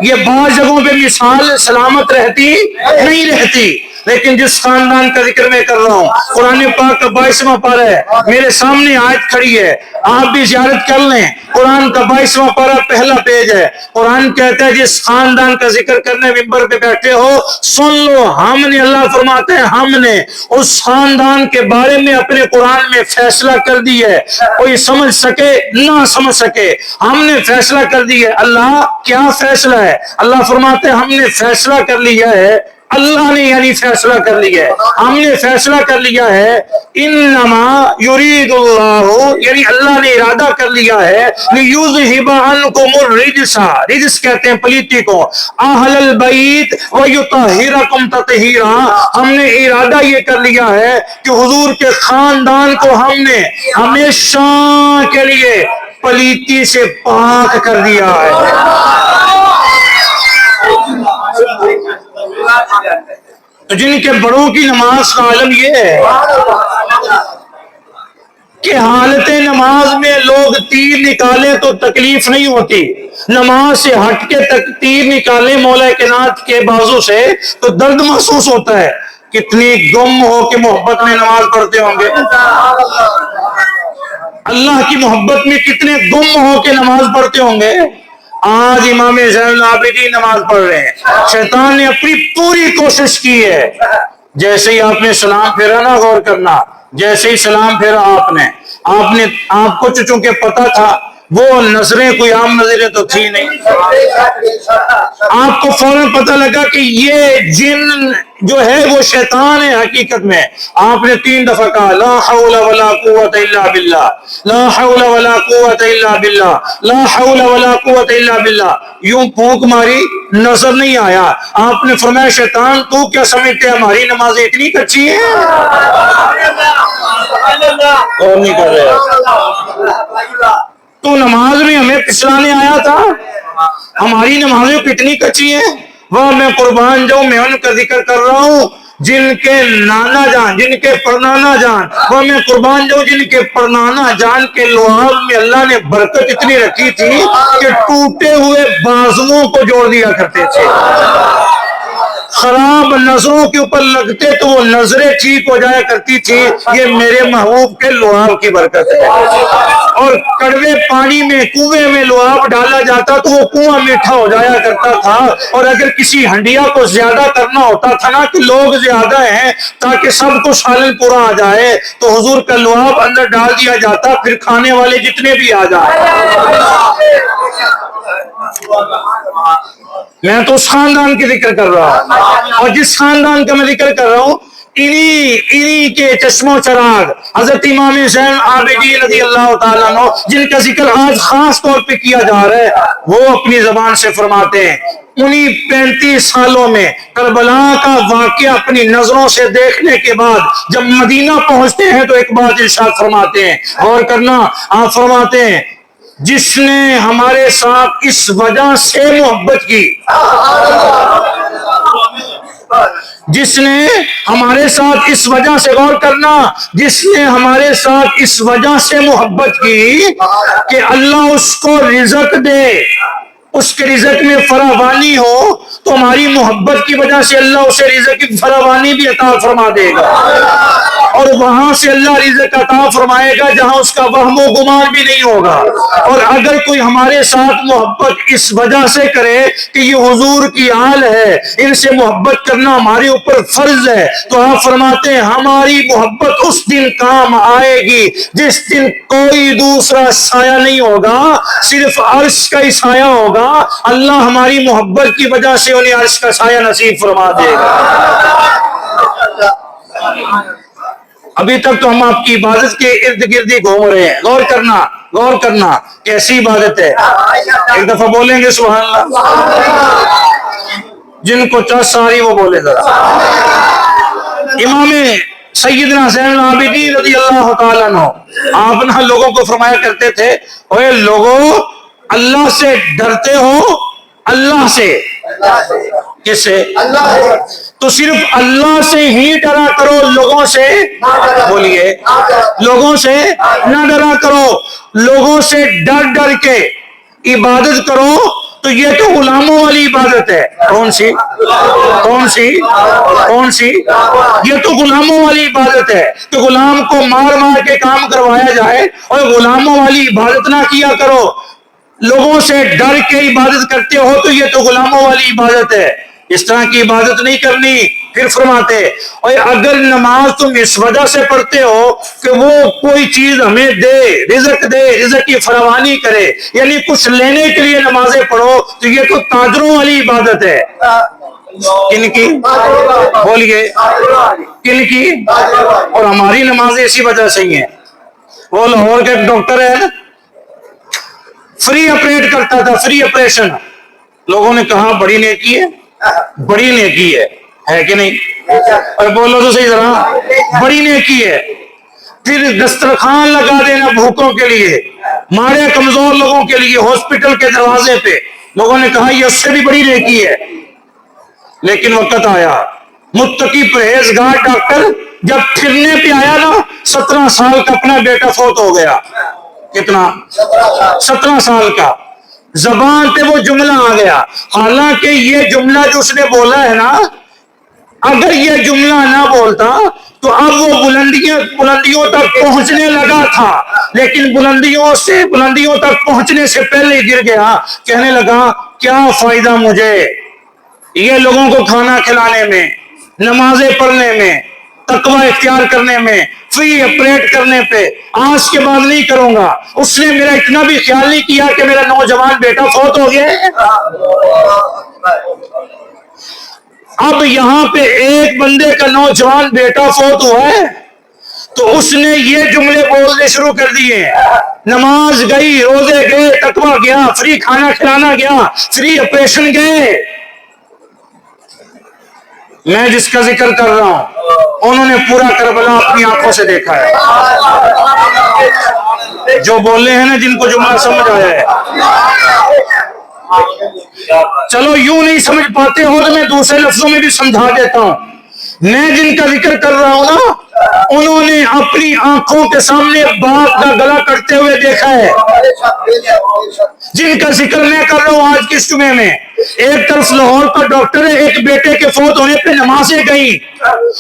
یہ بعض جگہوں پہ مثال سلامت رہتی نہیں رہتی. لیکن جس خاندان کا ذکر میں کر رہا ہوں, قرآن پاک کا 22واں پارہ ہے, میرے سامنے آیت کھڑی ہے, آپ بھی زیارت کر لیں. قرآن کا 22واں پارہ پہلا پیج ہے. قرآن کہتا ہے جس خاندان کا ذکر کرنے ممبر پہ بیٹھے ہو سن لو, ہم نے, اللہ فرماتے ہیں ہم نے اس خاندان کے بارے میں اپنے قرآن میں فیصلہ کر دی ہے. کوئی سمجھ سکے نہ سمجھ سکے, ہم نے فیصلہ کر دی ہے. اللہ کیا فیصلہ ہے؟ اللہ فرماتے ہیں ہم نے فیصلہ کر لیا ہے اللہ نے یعنی فیصلہ کر لیا ہے، ہم نے فیصلہ کر لیا ہے، انما یرید اللہ یعنی اللہ نے ارادہ کر لیا ہے، لیذہب عنکم الرجس، رجس کہتے ہیں پلیتی کو، اہل البیت ویطہرکم تطہیرا، ہم نے ارادہ یہ کر لیا ہے کہ حضور کے خاندان کو ہم نے ہمیشہ کے لیے پلیتی سے پاک کر دیا ہے۔ تو جن کے بڑوں کی نماز کا عالم یہ ہے کہ حالت نماز میں لوگ تیر نکالیں تو تکلیف نہیں ہوتی، نماز سے ہٹ کے تیر نکالیں مولا کائنات کے بازو سے تو درد محسوس ہوتا ہے۔ کتنی گم ہو کے محبت میں نماز پڑھتے ہوں گے، اللہ کی محبت میں کتنے گم ہو کے نماز پڑھتے ہوں گے۔ آج امام زین العابدین نماز پڑھ رہے ہیں، شیطان نے اپنی پوری کوشش کی ہے، جیسے ہی آپ نے سلام پھیرا نا، غور کرنا، جیسے ہی سلام پھیرا آپ کو چونکہ پتا تھا وہ نظریں کوئی عام نظریں تو تھی نہیں، آپ کو فوراً پتہ لگا کہ یہ جن جو ہے وہ شیطان ہے حقیقت میں۔ آپ نے 3 دفعہ کہا لا حول ولا قوت الا باللہ، لا حول ولا قوت الا باللہ، لا حول ولا قوت الا باللہ، یوں پھونک ماری، نظر نہیں آیا۔ آپ نے فرمایا شیطان تو کیا سمجھتے ہیں ہماری نمازیں اتنی کچی ہیں؟ اور نہیں کر رہے، تو نماز میں ہمیں پچھلانے آیا تھا، ہماری نمازیں کتنی کچی ہیں۔ وہ میں قربان جاؤں، میں ان کا ذکر کر رہا ہوں جن کے نانا جان، جن کے پرنانا جان، وہ میں قربان جاؤں جن کے پرنانا جان کے لعاب میں اللہ نے برکت اتنی رکھی تھی کہ ٹوٹے ہوئے بازوؤں کو جوڑ دیا کرتے تھے، خراب نظروں کے اوپر لگتے تو وہ نظریں ٹھیک ہو جایا کرتی تھی۔ یہ میرے محبوب کے لعاب کی برکت ہے۔ اور کڑوے پانی میں کنویں میں لعاب ڈالا جاتا تو وہ کنواں میٹھا ہو جایا کرتا تھا، اور اگر کسی ہنڈیا کو زیادہ کرنا ہوتا تھا نا کہ لوگ زیادہ ہیں تاکہ سب کو سالن پورا آ جائے تو حضور کا لعاب اندر ڈال دیا جاتا، پھر کھانے والے جتنے بھی آ جائیں۔ میں تو اس خاندان کی ذکر کر رہا ہوں، اور جس خاندان کا میں ذکر کر رہا ہوں انہی کے چشم و چراغ حضرت امام زین العابدین رضی اللہ تعالیٰ عنہ، جن کا ذکر آج خاص طور پہ کیا جا رہا ہے، وہ اپنی زبان سے فرماتے ہیں انہی 35 سالوں میں کربلا کا واقعہ اپنی نظروں سے دیکھنے کے بعد جب مدینہ پہنچتے ہیں تو ایک بات ارشاد فرماتے ہیں، غور کرنا، آپ فرماتے ہیں جس نے ہمارے ساتھ اس وجہ سے محبت کی، جس نے ہمارے ساتھ اس وجہ سے، غور کرنا، جس نے ہمارے ساتھ اس وجہ سے محبت کی کہ اللہ اس کو رزق دے، اس کے رزق میں فراوانی ہو، تو ہماری محبت کی وجہ سے اللہ اسے رزق کی فراوانی بھی عطا فرما دے گا، اور وہاں سے اللہ رزق عطا فرمائے گا جہاں اس کا وہم و گمان بھی نہیں ہوگا۔ اور اگر کوئی ہمارے ساتھ محبت اس وجہ سے کرے کہ یہ حضور کی آل ہے، ان سے محبت کرنا ہمارے اوپر فرض ہے، تو آپ فرماتے ہیں ہماری محبت اس دن کام آئے گی جس دن کوئی دوسرا سایہ نہیں ہوگا، صرف عرش کا ہی سایہ ہوگا، اللہ ہماری محبت کی وجہ سے انہیں عرش کا سایہ نصیب فرما دے گا۔ ابھی تک تو ہم آپ کی عبادت کے ارد گرد ہی گھوم رہے ہیں، غور کرنا، غور کرنا کیسی عبادت ہے۔ ایک دفعہ بولیں گے سبحان اللہ، جن کو چس آ رہی وہ بولے ذرا۔ امام سیدنا زین العابدین رضی اللہ تعالیٰ عنہ، آپ نہ لوگوں کو فرمایا کرتے تھے اے لوگوں اللہ سے ڈرتے ہو، اللہ سے، کس سے؟ تو صرف اللہ سے ہی ڈرا کرو، لوگوں سے بولیے، لوگوں سے نہ ڈرا کرو، لوگوں سے ڈر ڈر کے عبادت کرو تو یہ تو غلاموں والی عبادت ہے۔ کون سی؟ کون سی؟ کون سی؟ یہ تو غلاموں والی عبادت ہے کہ غلام کو مار مار کے کام کروایا جائے، اور غلاموں والی عبادت نہ کیا کرو، لوگوں سے ڈر کے عبادت کرتے ہو تو یہ تو غلاموں والی عبادت ہے، اس طرح کی عبادت نہیں کرنی۔ پھر فرماتے اور اگر نماز تم اس وجہ سے پڑھتے ہو کہ وہ کوئی چیز ہمیں دے، رزق کی فراوانی کرے، یعنی کچھ لینے کے لیے نمازیں پڑھو، تو یہ تو تاجروں والی عبادت ہے، کن کی؟ بولیے کن کی؟ اور ہماری نمازیں اسی وجہ سے ہی ہیں. وہ لاہور کا ایک ڈاکٹر ہے، فری آپریٹ کرتا تھا، فری آپریشن. لوگوں نے کہا بڑی نیکی ہے، بڑی نیکی ہے کہ نہیں؟ اور بولو تو صحیح ذرا، بڑی نیکی ہے. پھر دسترخوان لگا دینا بھوکوں کے لیے، مارے کمزور لوگوں کے لیے ہاسپٹل کے دروازے پہ. لوگوں نے کہا یہ اس سے بھی بڑی نیکی ہے. لیکن وقت آیا، متقی پرہیزگار ڈاکٹر جب پھرنے پہ آیا نا، 17 سال کا اپنا بیٹا فوت ہو گیا. کتنا؟ 17 سال کا. زبان پہ وہ جملہ آ گیا. حالانکہ یہ جملہ جو اس نے بولا ہے نا، اگر یہ جملہ نہ بولتا تو اب وہ بلندیوں تک پہنچنے لگا تھا، لیکن بلندیوں تک پہنچنے سے پہلے گر گیا. کہنے لگا کیا فائدہ مجھے یہ لوگوں کو کھانا کھلانے میں، نمازیں پڑھنے میں، تقوی اختیار کرنے میں، فری آپریٹ کرنے پہ، آج کے بعد نہیں کروں گا. اس نے میرا اتنا بھی خیال نہیں کیا کہ میرا نوجوان بیٹا فوت ہو گیا. اب یہاں پہ ایک بندے کا نوجوان بیٹا فوت ہوا ہے تو اس نے یہ جملے بولنے شروع کر دیے. نماز گئی، روزے گئے، تقوی گیا، فری کھانا کھلانا گیا، فری آپریشن گئے. میں جس کا ذکر کر رہا ہوں انہوں نے پورا کربلا اپنی آنکھوں سے دیکھا ہے. جو بولے ہیں نا، جن کو جملہ سمجھ آیا ہے. چلو یوں نہیں سمجھ پاتے ہو تو میں دوسرے لفظوں میں بھی سمجھا دیتا ہوں. میں جن کا ذکر کر رہا ہوں نا، انہوں نے اپنی آنکھوں کے سامنے باپ کا گلا کٹتے ہوئے دیکھا ہے. جن کا ذکر میں کر رہا ہوں آج کے جمعے میں، ایک طرف لاہور کا ڈاکٹر ہے، ایک بیٹے کے فوت ہونے پہ نمازیں گئی.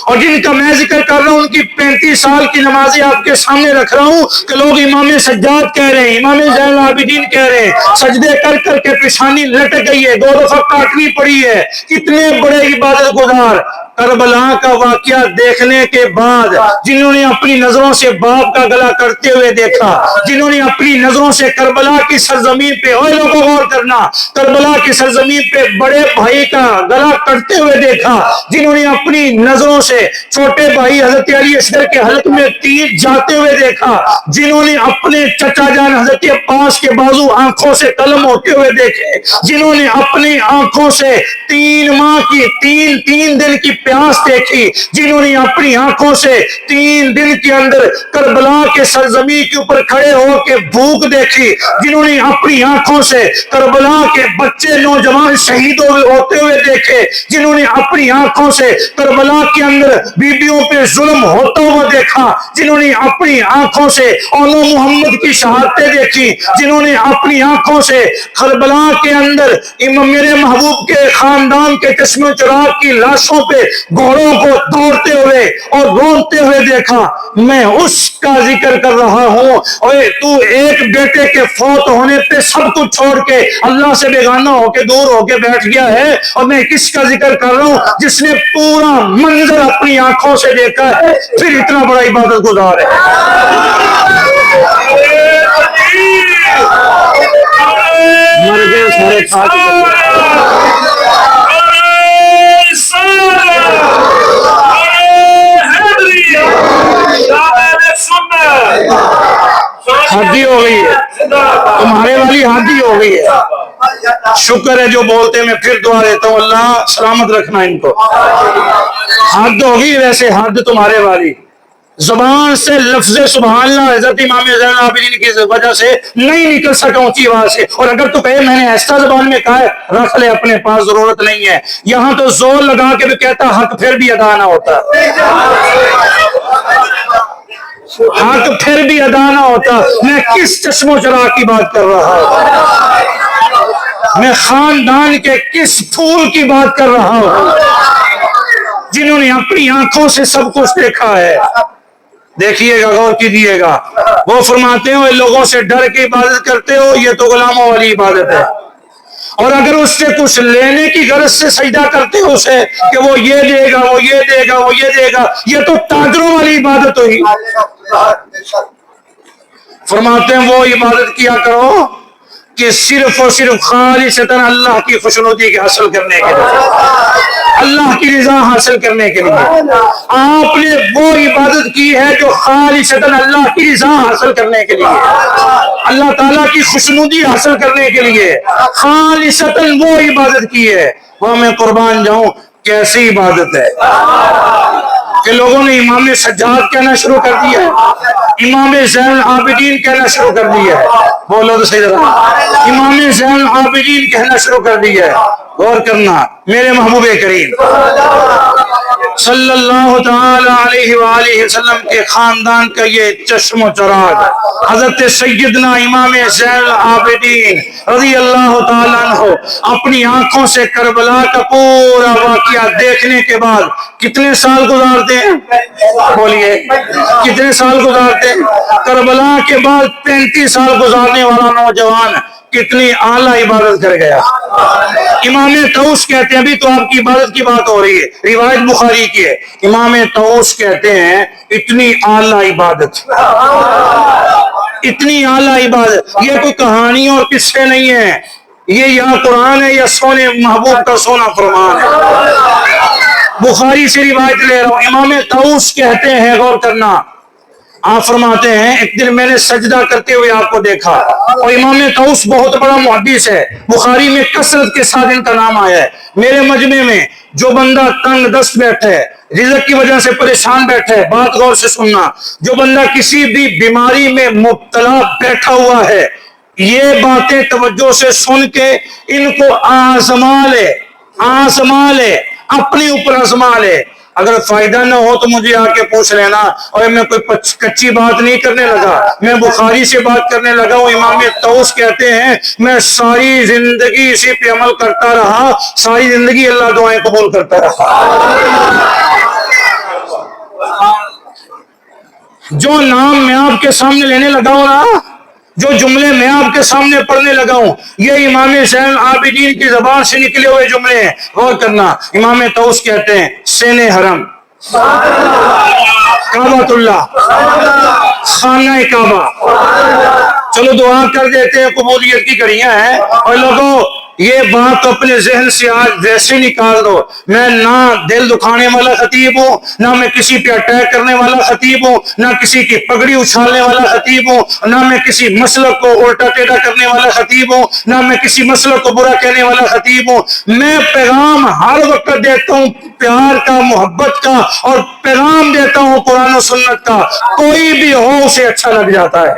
اور جن کا میں ذکر کر رہا ہوں ان کی 35 سال کی نمازیں آپ کے سامنے رکھ رہا ہوں کہ لوگ امام سجاد کہہ رہے ہیں، امام زین العابدین کہہ رہے ہیں. سجدے کر کر کے پیشانی لٹک گئی ہے، 2 دفعہ کاٹنی پڑی ہے. کتنے بڑے عبادت گزار کربلا کا واقعہ دیکھنے کے بعد، جنہوں نے اپنی نظروں سے باپ کا گلا کٹتے ہوئے دیکھا، جنہوں نے اپنی نظروں سے کربلا کی سرزمین پہ، اور لوگوں غور کرنا، کربلا کی سرزمین پہ بڑے بھائی کا گلا کٹتے ہوئے دیکھا، جنہوں نے اپنی نظروں سے چھوٹے بھائی حضرت علی اصغر کے حلق میں تیر جاتے ہوئے دیکھا، جنہوں نے اپنے چچا جان حضرت عباس کے بازو آنکھوں سے قلم ہوتے ہوئے دیکھے، جنہوں نے اپنی آنکھوں سے 3 ماہ کی 3 دن کی پیاس دیکھی، جنہوں نے اپنی آنکھوں سے 3 دن کے اندر کربلا کے سرزمین کے اوپر کھڑے ہو کے بھوک دیکھی، جنہوں نے اپنی آنکھوں سے کربلا کے بچے نوجوان شہید ہوتے ہوئے دیکھے، جنہوں نے اپنی آنکھوں سے کربلا کے اندر بیویوں پہ ظلم ہوتا ہوا دیکھا، جنہوں نے اپنی آنکھوں سے اولو محمد کی شہادتیں دیکھی، جنہوں نے اپنی آنکھوں سے کربلا کے اندر میرے محبوب کے خاندان کے چشم و چراغ کی لاشوں پہ گھوڑوں کو دوڑتے ہوئے اور روتے ہوئے دیکھا. میں اس کا ذکر کر رہا ہوں. اور تو ایک بیٹے کے فوت ہونے پہ سب کچھ چھوڑ کے اللہ سے بیگانہ ہو کے دور ہو کے بیٹھ گیا ہے. اور میں کس کا ذکر کر رہا ہوں؟ جس نے پورا منظر اپنی آنکھوں سے دیکھا ہے، پھر اتنا بڑا عبادت گزار ہے. مر گئے سارے حادی ہو گئی ہے، تمہارے والی حادی ہو گئی ہے. شکر ہے جو بولتے میں پھر دعا دیتا ہوں اللہ سلامت رکھنا ان کو. حد ہوگی ویسے، حد تمہارے والی. زبان سے لفظ سبحان اللہ حضرت امام زین العابدین کی وجہ سے نہیں نکل سکا اونچی آواز سے. اور اگر تو کہے میں نے ایسا زبان میں کہا ہے، رکھ لے اپنے پاس، ضرورت نہیں ہے. یہاں تو زور لگا کے بھی کہتا حق پھر بھی ادا نہ ہوتا، حق پھر بھی ادا نہ ہوتا. میں کس چشم و چراغ کی بات کر رہا ہوں؟ میں خاندان کے کس پھول کی بات کر رہا ہوں جنہوں نے اپنی آنکھوں سے سب کچھ دیکھا ہے. دیکھیے گا، غور کیجیے گا. وہ فرماتے ہو لوگوں سے ڈر کے عبادت کرتے ہو، یہ تو غلاموں والی عبادت ہے. اور اگر اس سے کچھ لینے کی غرض سے سجدہ کرتے ہو اسے کہ وہ یہ دے گا، وہ یہ دے گا، وہ یہ دے گا، یہ تو تاجروں والی عبادت ہوئی. فرماتے ہیں وہ عبادت کیا کرو کہ صرف اور صرف خالصتاً اللہ کی خوشنودی کے حاصل کرنے کے لیے، اللہ کی رضا حاصل کرنے کے لیے آپ نے وہ عبادت کی ہے جو خالصتاً اللہ کی رضا حاصل کرنے کے لیے، اللہ تعالیٰ کی خوشنودی حاصل کرنے کے لیے خالصتاً وہ عبادت کی ہے۔ وہ میں قربان جاؤں کیسی عبادت ہے کہ لوگوں نے امام سجاد کہنا شروع کر دیا ہے، امام زین العابدین کہنا شروع کر دیا ہے، بولو تو صحیح ذرا، امام زین العابدین کہنا شروع کر دیا ہے۔ غور کرنا، میرے محبوب کریم صلی اللہ تعالی علیہ وآلہ وسلم کے خاندان کا یہ چشم و چراغ حضرت سیدنا امام زین العابدین رضی اللہ تعالیٰ عنہ اپنی آنکھوں سے کربلا کا پورا واقعہ دیکھنے کے بعد کتنے سال گزارتے ہیں؟ بولیے کتنے سال گزارتے ہیں؟ کربلا کے بعد 35 سال گزارنے والا نوجوان کتنی اعلیٰ عبادت کر گیا۔ امام طاؤس کہتے ہیں، ابھی تو آپ کی عبادت کی بات ہو رہی ہے، روایت بخاری کی ہے، امام طاؤس کہتے ہیں اتنی اعلیٰ عبادت، اتنی اعلیٰ عبادت، یہ کوئی کہانی اور قصے نہیں ہے، یہ یا قرآن ہے یا سونے محبوب کا سونا فرمان ہے۔ بخاری سے روایت لے رہا ہوں، امام طاؤس کہتے ہیں، غور کرنا، آپ فرماتے ہیں ایک دن میں نے سجدہ کرتے ہوئے آپ کو دیکھا، اور امام طاؤس بہت بڑا محدث ہے، بخاری میں کثرت کے ساتھ ان کا نام آیا ہے۔ میرے مجمع میں جو بندہ تنگ دست بیٹھا ہے، رزق کی وجہ سے پریشان بیٹھا ہے، بات غور سے سننا، جو بندہ کسی بھی بیماری میں مبتلا بیٹھا ہوا ہے، یہ باتیں توجہ سے سن کے ان کو آزما لے، اپنے اوپر آزما لے، اگر فائدہ نہ ہو تو مجھے آ کے پوچھ لینا، اور میں کوئی کچی بات نہیں کرنے لگا، میں بخاری سے بات کرنے لگا ہوں۔ امام طاؤس کہتے ہیں میں ساری زندگی اسی پہ عمل کرتا رہا، ساری زندگی اللہ دعائیں قبول کرتا رہا۔ جو نام میں آپ کے سامنے لینے لگا ہوں نا، جو جملے میں آپ کے سامنے پڑھنے لگا ہوں، یہ امام زین العابدین کی زبان سے نکلے ہوئے جملے ہیں۔ غور کرنا، امام طاؤس کہتے ہیں سین حرم، کعبۃ اللہ، خانہ کعبہ، چلو دعا کر دیتے ہیں، قبولیت کی گھڑیاں ہیں، اور لوگوں یہ بات اپنے ذہن سے آج ویسے نکال دو، میں نہ دل دکھانے والا خطیب ہوں، نہ میں کسی پہ اٹیک کرنے والا خطیب ہوں، نہ کسی کی پگڑی اچھالنے والا خطیب ہوں، نہ میں کسی مسلک کو الٹا ٹیڑھا کرنے والا خطیب ہوں، نہ میں کسی مسلک کو برا کہنے والا خطیب ہوں۔ میں پیغام ہر وقت دیتا ہوں پیار کا، محبت کا، اور پیغام دیتا ہوں قرآن و سنت کا، کوئی بھی ہو اسے اچھا لگ جاتا ہے۔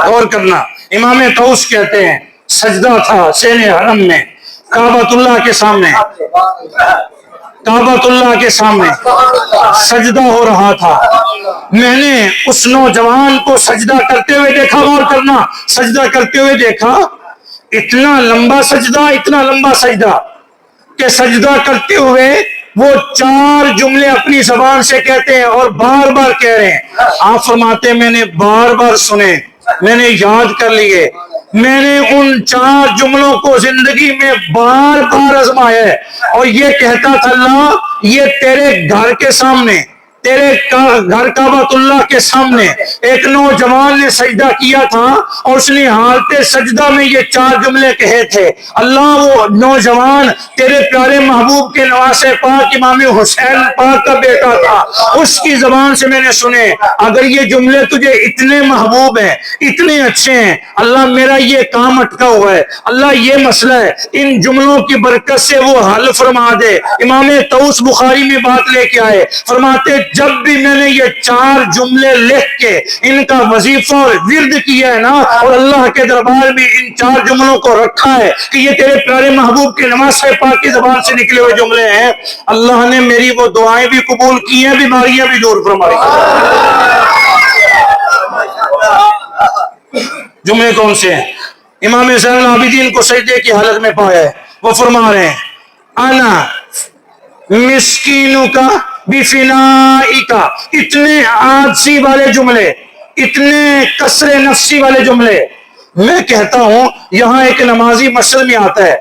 غور کرنا، امام طاؤس کہتے ہیں سجدہ تھا سین حرم میں، کعبۃ اللہ کے سامنے، کعبۃ اللہ کے سامنے سجدہ ہو رہا تھا، میں نے اس نوجوان کو سجدہ کرتے ہوئے دیکھا۔ غور کرنا، سجدہ کرتے ہوئے دیکھا، اتنا لمبا سجدہ کہ سجدہ کرتے ہوئے وہ 4 جملے اپنی زبان سے کہتے ہیں اور بار بار کہہ رہے ہیں۔ آپ فرماتے ہیں میں نے بار بار سنے، میں نے یاد کر لیے، میں نے ان 4 جملوں کو زندگی میں بار بار آزمایا ہے، اور یہ کہتا تھا اللہ یہ تیرے گھر کے سامنے، تیرے گھر کعبۃ اللہ کے سامنے ایک نوجوان نے سجدہ کیا تھا، اور اس نے حالت سجدہ میں یہ 4 جملے کہے تھے، اللہ وہ نوجوان تیرے پیارے محبوب کے نواسے پاک امام حسین پاک کا بیٹا تھا، اس کی زبان سے میں نے سنے، اگر یہ جملے تجھے اتنے محبوب ہیں، اتنے اچھے ہیں، اللہ میرا یہ کام اٹکا ہوا ہے، اللہ یہ مسئلہ ہے، ان جملوں کی برکت سے وہ حل فرما دے۔ امام طاؤس بخاری میں بات لے کے آئے، فرماتے جب بھی میں نے یہ 4 جملے لکھ کے ان کا وظیفہ اور ورد کیا ہے نا، اور اللہ کے دربار میں ان 4 جملوں کو رکھا ہے کہ یہ تیرے پیارے محبوب کے نواسے پاک کی زبان سے نکلے ہوئے جملے ہیں، اللہ نے میری وہ دعائیں بھی قبول کی ہیں، بیماریاں بھی دور فرمائی۔ جملے کون سے ہیں؟ امام زین العابدین کو سجدے کی حالت میں پایا ہے، وہ فرما رہے ہیں انا مسکینوں کا بفنائی کا، اتنے عاجزی والے جملے، اتنے کسر نفسی والے جملے۔ میں کہتا ہوں یہاں ایک نمازی مسجد میں آتا ہے،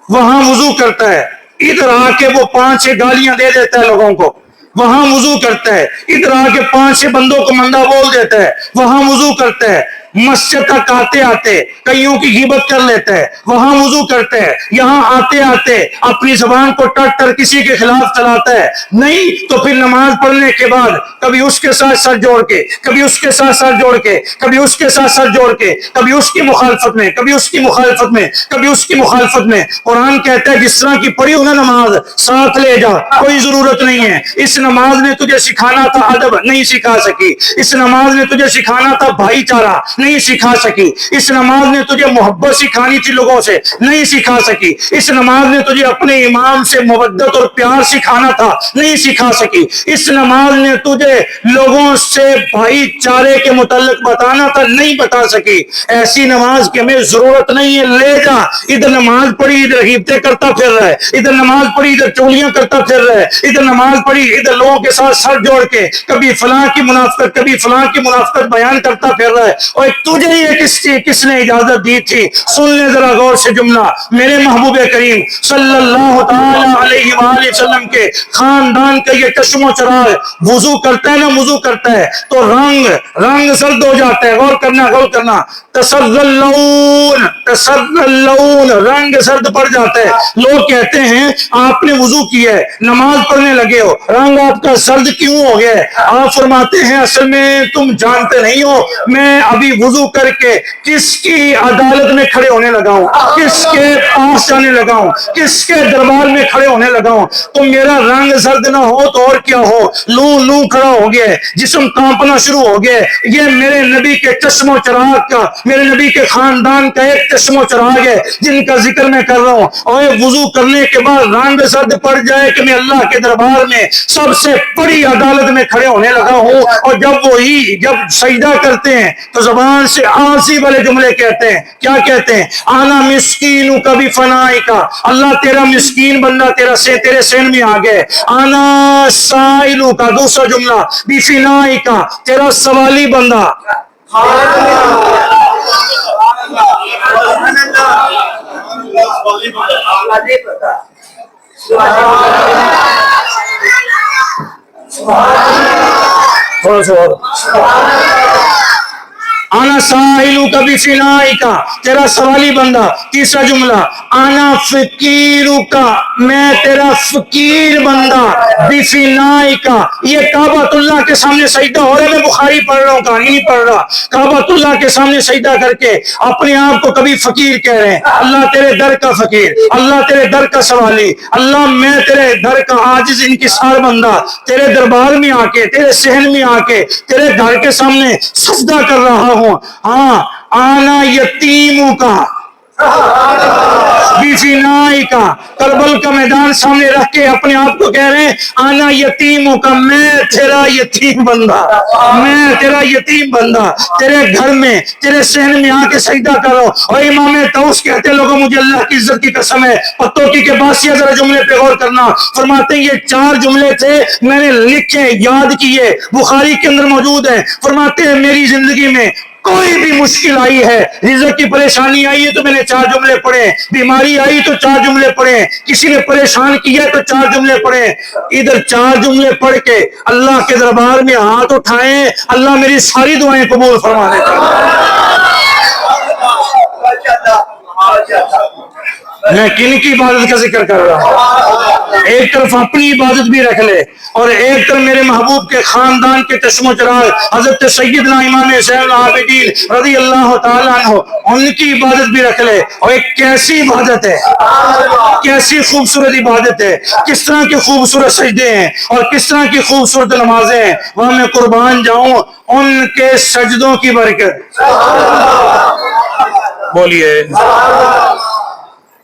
وہاں وضو کرتا ہے، ادھر آ کے وہ 5-6 گالیاں دے دیتا ہے لوگوں کو، وہاں وضو کرتا ہے، ادھر آ کے 5-6 بندوں کو مندہ بول دیتا ہے، وہاں وضو کرتا ہے، مسجد تک آتے آتے کئیوں کی غیبت کر لیتا ہے، وہاں وضو کرتا ہے، یہاں آتے آتے اپنی زبان کو ٹٹ کر کسی کے خلاف چلاتا ہے، نہیں تو پھر نماز پڑھنے کے بعد کبھی اس کے ساتھ سر جوڑ کے، کبھی اس کے ساتھ سر جوڑ کے، کبھی اس کے ساتھ سر جوڑ کے، کبھی اس کی مخالفت میں، کبھی اس کی مخالفت میں، کبھی اس کی مخالفت میں۔ قرآن کہتا ہے جس طرح کی پڑھی ہو نا نماز ساتھ لے جا، کوئی ضرورت نہیں ہے۔ اس نماز نے تجھے سکھانا تھا ادب، نہیں سکھا سکی۔ اس نماز نے تجھے سکھانا تھا بھائی چارہ، نہیں سکھا سکی۔ اس نماز نے تجھے محبت سکھانی تھی لوگوں سے، نہیں سکھا سکی۔ اس نماز نے تجھے اپنے امام سے مودت اور پیار سکھانا تھا، نہیں سکھا سکی۔ اس نماز نے تجھے لوگوں سے بھائی چارے کے متعلق بتانا تھا، نہیں بتا سکی۔ ایسی نماز کی ہمیں ضرورت نہیں ہے، لے جا۔ ادھر نماز پڑھی ادھر غیبتیں کرتا پھر رہا ہے، ادھر نماز پڑھی ادھر چولیاں کرتا پھر رہا ہے، ادھر نماز پڑھی ادھر لوگوں کے ساتھ سر جوڑ کے کبھی فلاں کی منافقت کبھی فلاں کی منافقت بیان کرتا پھر رہا ہے۔ اور تجھے یہ کس نے اجازت دی تھی؟ سن لے ذرا غور سے جملہ، میرے محبوب کریم صلی اللہ تعالی علیہ وآلہ وسلم کے خاندان کا یہ چشم و چراغ وضو کرتا ہے نا، وضو کرتا ہے تو رنگ سرد ہو جاتا ہے۔ غور کرنا تسلون رنگ سرد پڑ جاتا ہے۔ لوگ کہتے ہیں آپ نے وضو کیا ہے، نماز پڑھنے لگے ہو، رنگ آپ کا سرد کیوں ہو گیا ہے؟ آپ فرماتے ہیں اصل میں تم جانتے نہیں ہو میں ابھی وضو کر کے کس کی عدالت میں کھڑے ہونے لگا ہوں، کس کے پاس جانے لگا ہوں، کس کے دربار میں کھڑے ہونے لگا ہوں۔ تو میرا رنگ سرد نہ ہو تو اور کیا ہو، لوں کھڑا ہو گیا ہے، جسم کانپنا شروع ہو گیا ہے۔ یہ میرے نبی کے چشم و چراغ کا، میرے نبی کے خاندان کا ایک چشم و چراغ ہے جن کا ذکر میں کر رہا ہوں۔ اور وضو کرنے کے بعد رنگ سرد پڑ جائے کہ میں اللہ کے دربار میں سب سے بڑی عدالت میں کھڑے ہونے لگا ہوں، اور جب سجدہ کرتے ہیں تو زبان سے آسی والے جملے کہتے ہیں۔ کیا کہتے ہیں؟ آنا مسکینوں کا بھی فنائی کا، اللہ تیرا مسکین بندہ تیرے سین میں آ گئے۔ آنا سائلوں کا دوسرا جملہ بھی فنائی کا، تیرا سوالی بندہ۔ آنا ساحلوں کا بھی فنائی کا، تیرا سوالی بندہ۔ تیسرا جملہ آنا فقیروں کا، میں تیرا فقیر بندہ، بھی فنائی کا۔ یہ کعبۃ اللہ کے سامنے سجدہ ہو رہا ہے، میں بخاری پڑھ رہا ہوں، کہانی نہیں پڑھ رہا۔ کعبۃ اللہ کے سامنے سجدہ کر کے اپنے آپ کو کبھی فقیر کہہ رہے ہیں، اللہ تیرے در کا فقیر، اللہ تیرے در کا سوالی، اللہ میں تیرے در کا عاجز انکسار بندہ، تیرے دربار میں آ کے، تیرے صحن میں آ کے، تیرے گھر کے سامنے سجدہ کر رہا ہوں۔ ہاں آنا یتیموں کا بھی فنائی کا، کربل کا میدان سامنے رکھ کے اپنے آپ کو کہہ رہے ہیں آنا یتیموں کا، میں تیرا یتیم بندہ، میں تیرا یتیم بندہ، تیرے گھر میں تیرے صحن میں آ کے سجدہ کرو۔ اور امام طوس کہتے لوگوں مجھے اللہ کی عزت کی قسم ہے، پتوں کی کے باسی ذرا جملے پہ غور کرنا۔ فرماتے ہیں یہ 4 جملے تھے میں نے لکھے یاد کیے، بخاری کے اندر موجود ہیں۔ فرماتے ہیں میری زندگی میں کوئی بھی مشکل آئی ہے، رزق کی پریشانی آئی ہے تو میں نے 4 جملے پڑھے، بیماری آئی تو 4 جملے پڑھے، کسی نے پریشان کیا تو 4 جملے پڑھے۔ ادھر 4 جملے پڑھ کے اللہ کے دربار میں ہاتھ اٹھائیں، اللہ میری ساری دعائیں قبول فرما دیتا ہے۔ میں کن کی عبادت کا ذکر کر رہا ہوں؟ ایک طرف اپنی عبادت بھی رکھ لے اور ایک طرف میرے محبوب کے خاندان کے چشم و چراغ حضرت سیدنا امام حسین العابدین رضی اللہ تعالیٰ عنہ ان کی عبادت بھی رکھ لے۔ اور ایک کیسی عبادت ہے، کیسی خوبصورت عبادت ہے، کس طرح کے خوبصورت سجدے ہیں اور کس طرح کی خوبصورت نمازیں ہیں۔ وہاں میں قربان جاؤں ان کے سجدوں کی برکت، بولیے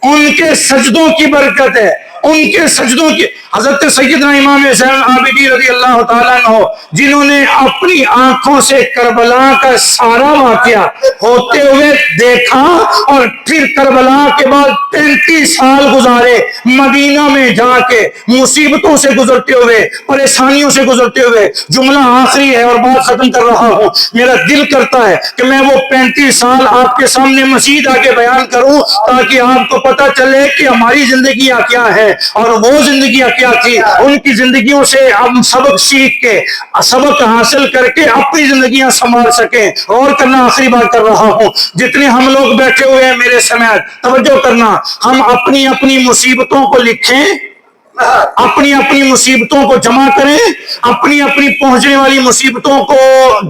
ان کے سجدوں کی برکت ہے، ان کے سجدوں کی۔ حضرت سیدنا امام حسین العابدین رضی اللہ تعالیٰ عنہ جنہوں نے اپنی آنکھوں سے کربلا کا سارا واقعہ ہوتے ہوئے دیکھا اور پھر کربلا کے بعد 35 سال گزارے مدینہ میں جا کے مصیبتوں سے گزرتے ہوئے، پریشانیوں سے گزرتے ہوئے۔ جملہ آخری ہے اور بات ختم کر رہا ہوں۔ میرا دل کرتا ہے کہ میں وہ 35 سال آپ کے سامنے مزید آگے بیان کروں تاکہ آپ کو پتہ چلے کہ ہماری زندگیاں کیا ہے۔ اور وہ زندگیاں کیا تھی، ان کی زندگیوں سے ہم سبق سیکھ کے، سبق حاصل کر کے اپنی زندگیاں سنبھال سکیں۔ اور کرنا، آخری بات کر رہا ہوں، جتنے ہم لوگ بیٹھے ہوئے ہیں میرے سمیت توجہ کرنا، ہم اپنی اپنی مصیبتوں کو لکھیں، اپنی اپنی مصیبتوں کو جمع کریں، اپنی اپنی پہنچنے والی مصیبتوں کو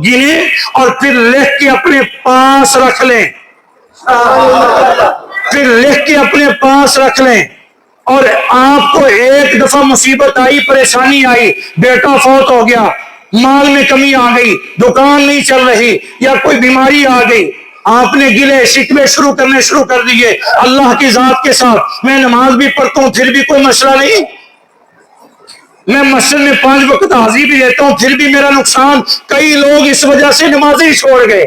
گنیں اور پھر لکھ کے اپنے پاس رکھ لیں، پھر لکھ کے اپنے پاس رکھ لیں۔ اور آپ کو ایک دفعہ مصیبت آئی، پریشانی آئی، بیٹا فوت ہو گیا، مال میں کمی آ گئی، دکان نہیں چل رہی، یا کوئی بیماری آ گئی، آپ نے گلے شکوے شروع کر دیے اللہ کی ذات کے ساتھ، میں نماز بھی پڑھتا ہوں پھر بھی کوئی مسئلہ نہیں، میں مسجد میں 5 وقت حاضری بھی دیتا ہوں پھر بھی میرا نقصان، کئی لوگ اس وجہ سے نمازیں ہی چھوڑ گئے،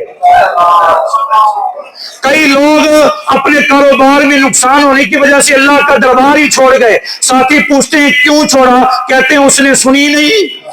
کئی لوگ اپنے کاروبار میں نقصان ہونے کی وجہ سے اللہ کا دربار ہی چھوڑ گئے۔ ساتھی پوچھتے ہیں کیوں چھوڑا، کہتے ہیں اس نے سنی نہیں۔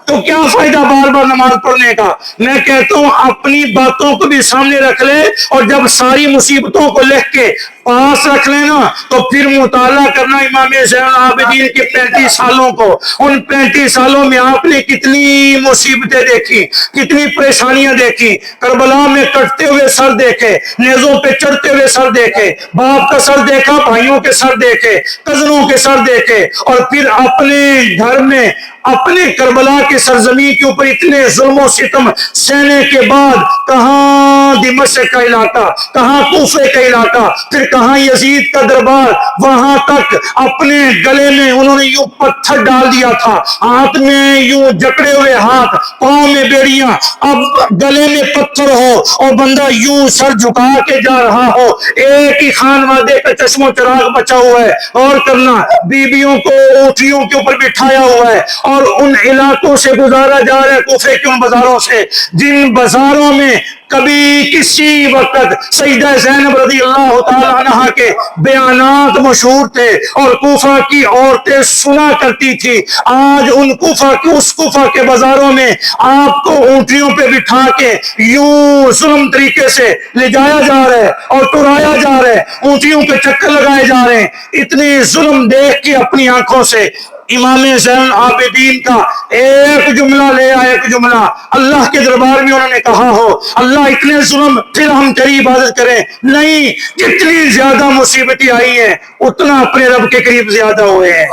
تو کیا فائدہ بار بار نماز پڑھنے کا؟ میں کہتا ہوں اپنی باتوں کو بھی سامنے رکھ لے، اور جب ساری مصیبتوں کو لکھ کے پاس رکھ لینا تو پھر مطالعہ کرنا امام زین العابدین کے 35 سالوں کو۔ ان 35 سالوں میں آپ نے کتنی مصیبتیں دیکھی، کتنی پریشانیاں دیکھی، کربلا میں کٹتے ہوئے سر دیکھے، نیزوں پہ چڑھتے ہوئے سر دیکھے، باپ کا سر دیکھا، بھائیوں کے سر دیکھے، کزنوں کے سر دیکھے، اور پھر اپنے گھر میں اپنے کربلا کے سرزمین کے اوپر اتنے ظلم و ستم سہنے کے بعد کہاں دمشق کا علاقہ، کہاں کوفے کا علاقہ، پھر کہاں یزید کا دربار، وہاں تک اپنے گلے میں انہوں نے یوں پتھر ڈال دیا تھا، ہاتھ میں یوں جکڑے ہوئے ہاتھ، پاؤں میں بیڑیاں، اب گلے میں پتھر ہو اور بندہ یوں سر جھکا کے جا رہا ہو، ایک ہی خان وادے کا چشم و چراغ بچا ہوا ہے، اور کرنا بیویوں کو اونٹیوں کے اوپر بٹھایا ہوا ہے، اور ان علاقوں سے گزارا جا رہا ہے، کوفے کے ان بازاروں سے جن بازاروں میں کبھی کسی وقت سیدہ زینب رضی اللہ تعالی عنہ کے بیانات مشہور تھے اور کوفہ کی عورتیں سنا کرتی تھی، آج ان کوفہ کے بازاروں میں آپ کو اونٹیوں پہ بٹھا کے یوں ظلم طریقے سے لے جایا جا رہا ہے اور ٹرایا جا رہا ہے، اونٹیوں کے چکر لگائے جا رہے ہیں۔ اتنی ظلم دیکھ کے اپنی آنکھوں سے امام زین العابدین کا ایک جملہ لے آیا، ایک جملہ اللہ کے دربار میں انہوں نے کہا ہو، اللہ اتنے ظلم پھر ہم تیری عبادت کریں؟ نہیں، جتنی زیادہ مصیبتیں آئی ہیں اتنا اپنے رب کے قریب زیادہ ہوئے ہیں۔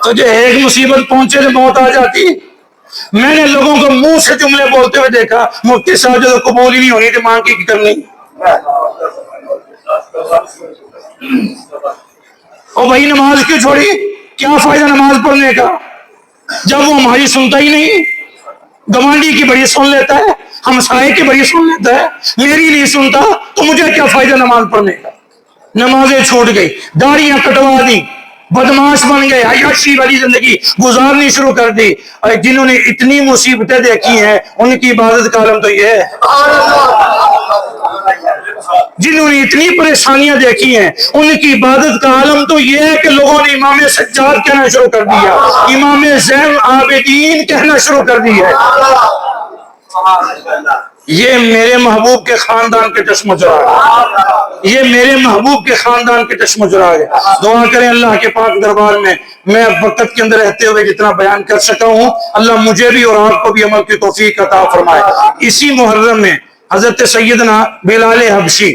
تو جو ایک مصیبت پہنچے تو موت آ جاتی۔ میں نے لوگوں کو منہ سے جملے بولتے ہوئے دیکھا، مفتی صاحب جو قبول ہی نہیں ہونی تھی مانگ کی کرنی، او بھائی نماز کیوں چھوڑی؟ کیا فائدہ نماز پڑھنے کا جب وہ ہماری سنتا ہی نہیں؟ گوانڈی کی بڑی سن لیتا ہے، ہمسائے کی بڑی سن لیتا ہے، میری نہیں سنتا، تو مجھے کیا فائدہ نماز پڑھنے کا؟ نمازیں چھوٹ گئی، داڑیاں کٹوا دی، بدماش بن گئے، عیاشی والی زندگی گزارنی شروع کر دی۔ اور جنہوں نے اتنی مصیبتیں دیکھی ہیں ان کی عبادت کا عالم تو یہ ہے، جنہوں نے اتنی پریشانیاں دیکھی ہیں ان کی عبادت کا عالم تو یہ ہے کہ لوگوں نے امام سجاد کہنا شروع کر دیا، امام زین العابدین کہنا شروع کر دیا۔ یہ میرے محبوب کے خاندان کے چشم و چراغ، یہ میرے محبوب کے خاندان کے چشم و چراغ ہے۔ دعا کریں اللہ کے پاک دربار میں وقت کے اندر رہتے ہوئے جتنا بیان کر سکا ہوں اللہ مجھے بھی اور آپ کو بھی عمل کی توفیق عطا فرمائے۔ اسی محرم میں حضرت سیدنا بلال حبشی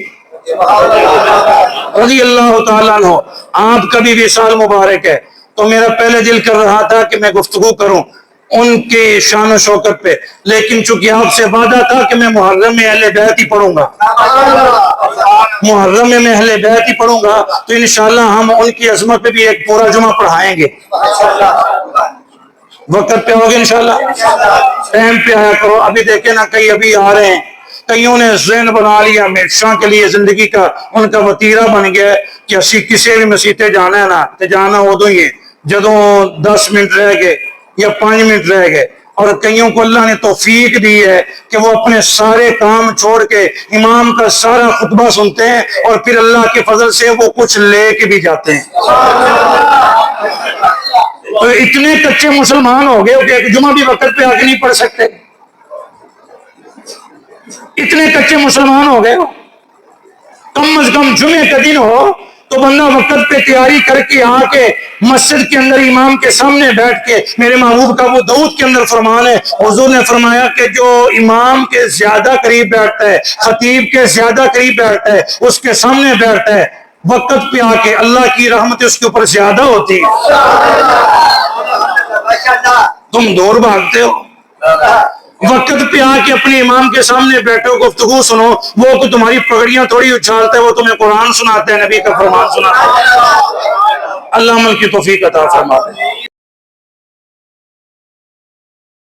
رضی اللہ تعالیٰ عنہ آپ کا بھی وصال مبارک ہے، تو میرا پہلے دل کر رہا تھا کہ میں گفتگو کروں ان کے شان و شوکت پہ، لیکن چونکہ آپ سے وعدہ تھا کہ میں محرم میں اہل بیت ہی پڑھوں گا، محرم میں اہل بیت ہی پڑھوں گا، تو انشاءاللہ ہم ان کی عظمت پہ بھی ایک پورا جمعہ پڑھائیں گے۔ وقت پہ ہوگے انشاءاللہ، ٹائم پہ آیا کرو۔ ابھی دیکھیں نا کئی ابھی آ رہے ہیں، کئیوں نے ذہن بنا لیا ہمیشہ کے لیے زندگی کا ان کا وتیرہ بن گیا کہ اسی کسی بھی مسیطے جانا ہے نا تو جانا ادو ہی ہے جدوں 10 منٹ رہ گئے یا 5 منٹ رہ گئے، اور کئیوں کو اللہ نے توفیق دی ہے کہ وہ اپنے سارے کام چھوڑ کے امام کا سارا خطبہ سنتے ہیں اور پھر اللہ کے فضل سے وہ کچھ لے کے بھی جاتے ہیں۔ تو اتنے کچے مسلمان ہو گئے کہ ایک جمعہ بھی وقت پہ آ کے نہیں پڑھ سکتے۔ اتنے کچے مسلمان ہو گئے ہو، کم از کم جمعے کا دن ہو تو بندہ وقت پہ تیاری کر کے آ کے مسجد کے اندر امام کے سامنے بیٹھ کے، میرے محبوب کا وہ دعوت کے اندر فرمان ہے، حضور نے فرمایا کہ جو امام کے زیادہ قریب بیٹھتا ہے، خطیب کے زیادہ قریب بیٹھتا ہے، اس کے سامنے بیٹھتا ہے، وقت پہ آ کے اللہ کی رحمت اس کے اوپر زیادہ ہوتی ہے۔ تم دور بھاگتے ہو، وقت پہ آ کے اپنے امام کے سامنے بیٹھو، گفتگو سنو، وہ کو تمہاری پگڑیاں تھوڑی اچھالتا ہے، وہ تمہیں قرآن سناتے ہیں، نبی کا فرمان سناتے ہیں۔ اللہ عمل کی توفیق عطا فرمائے۔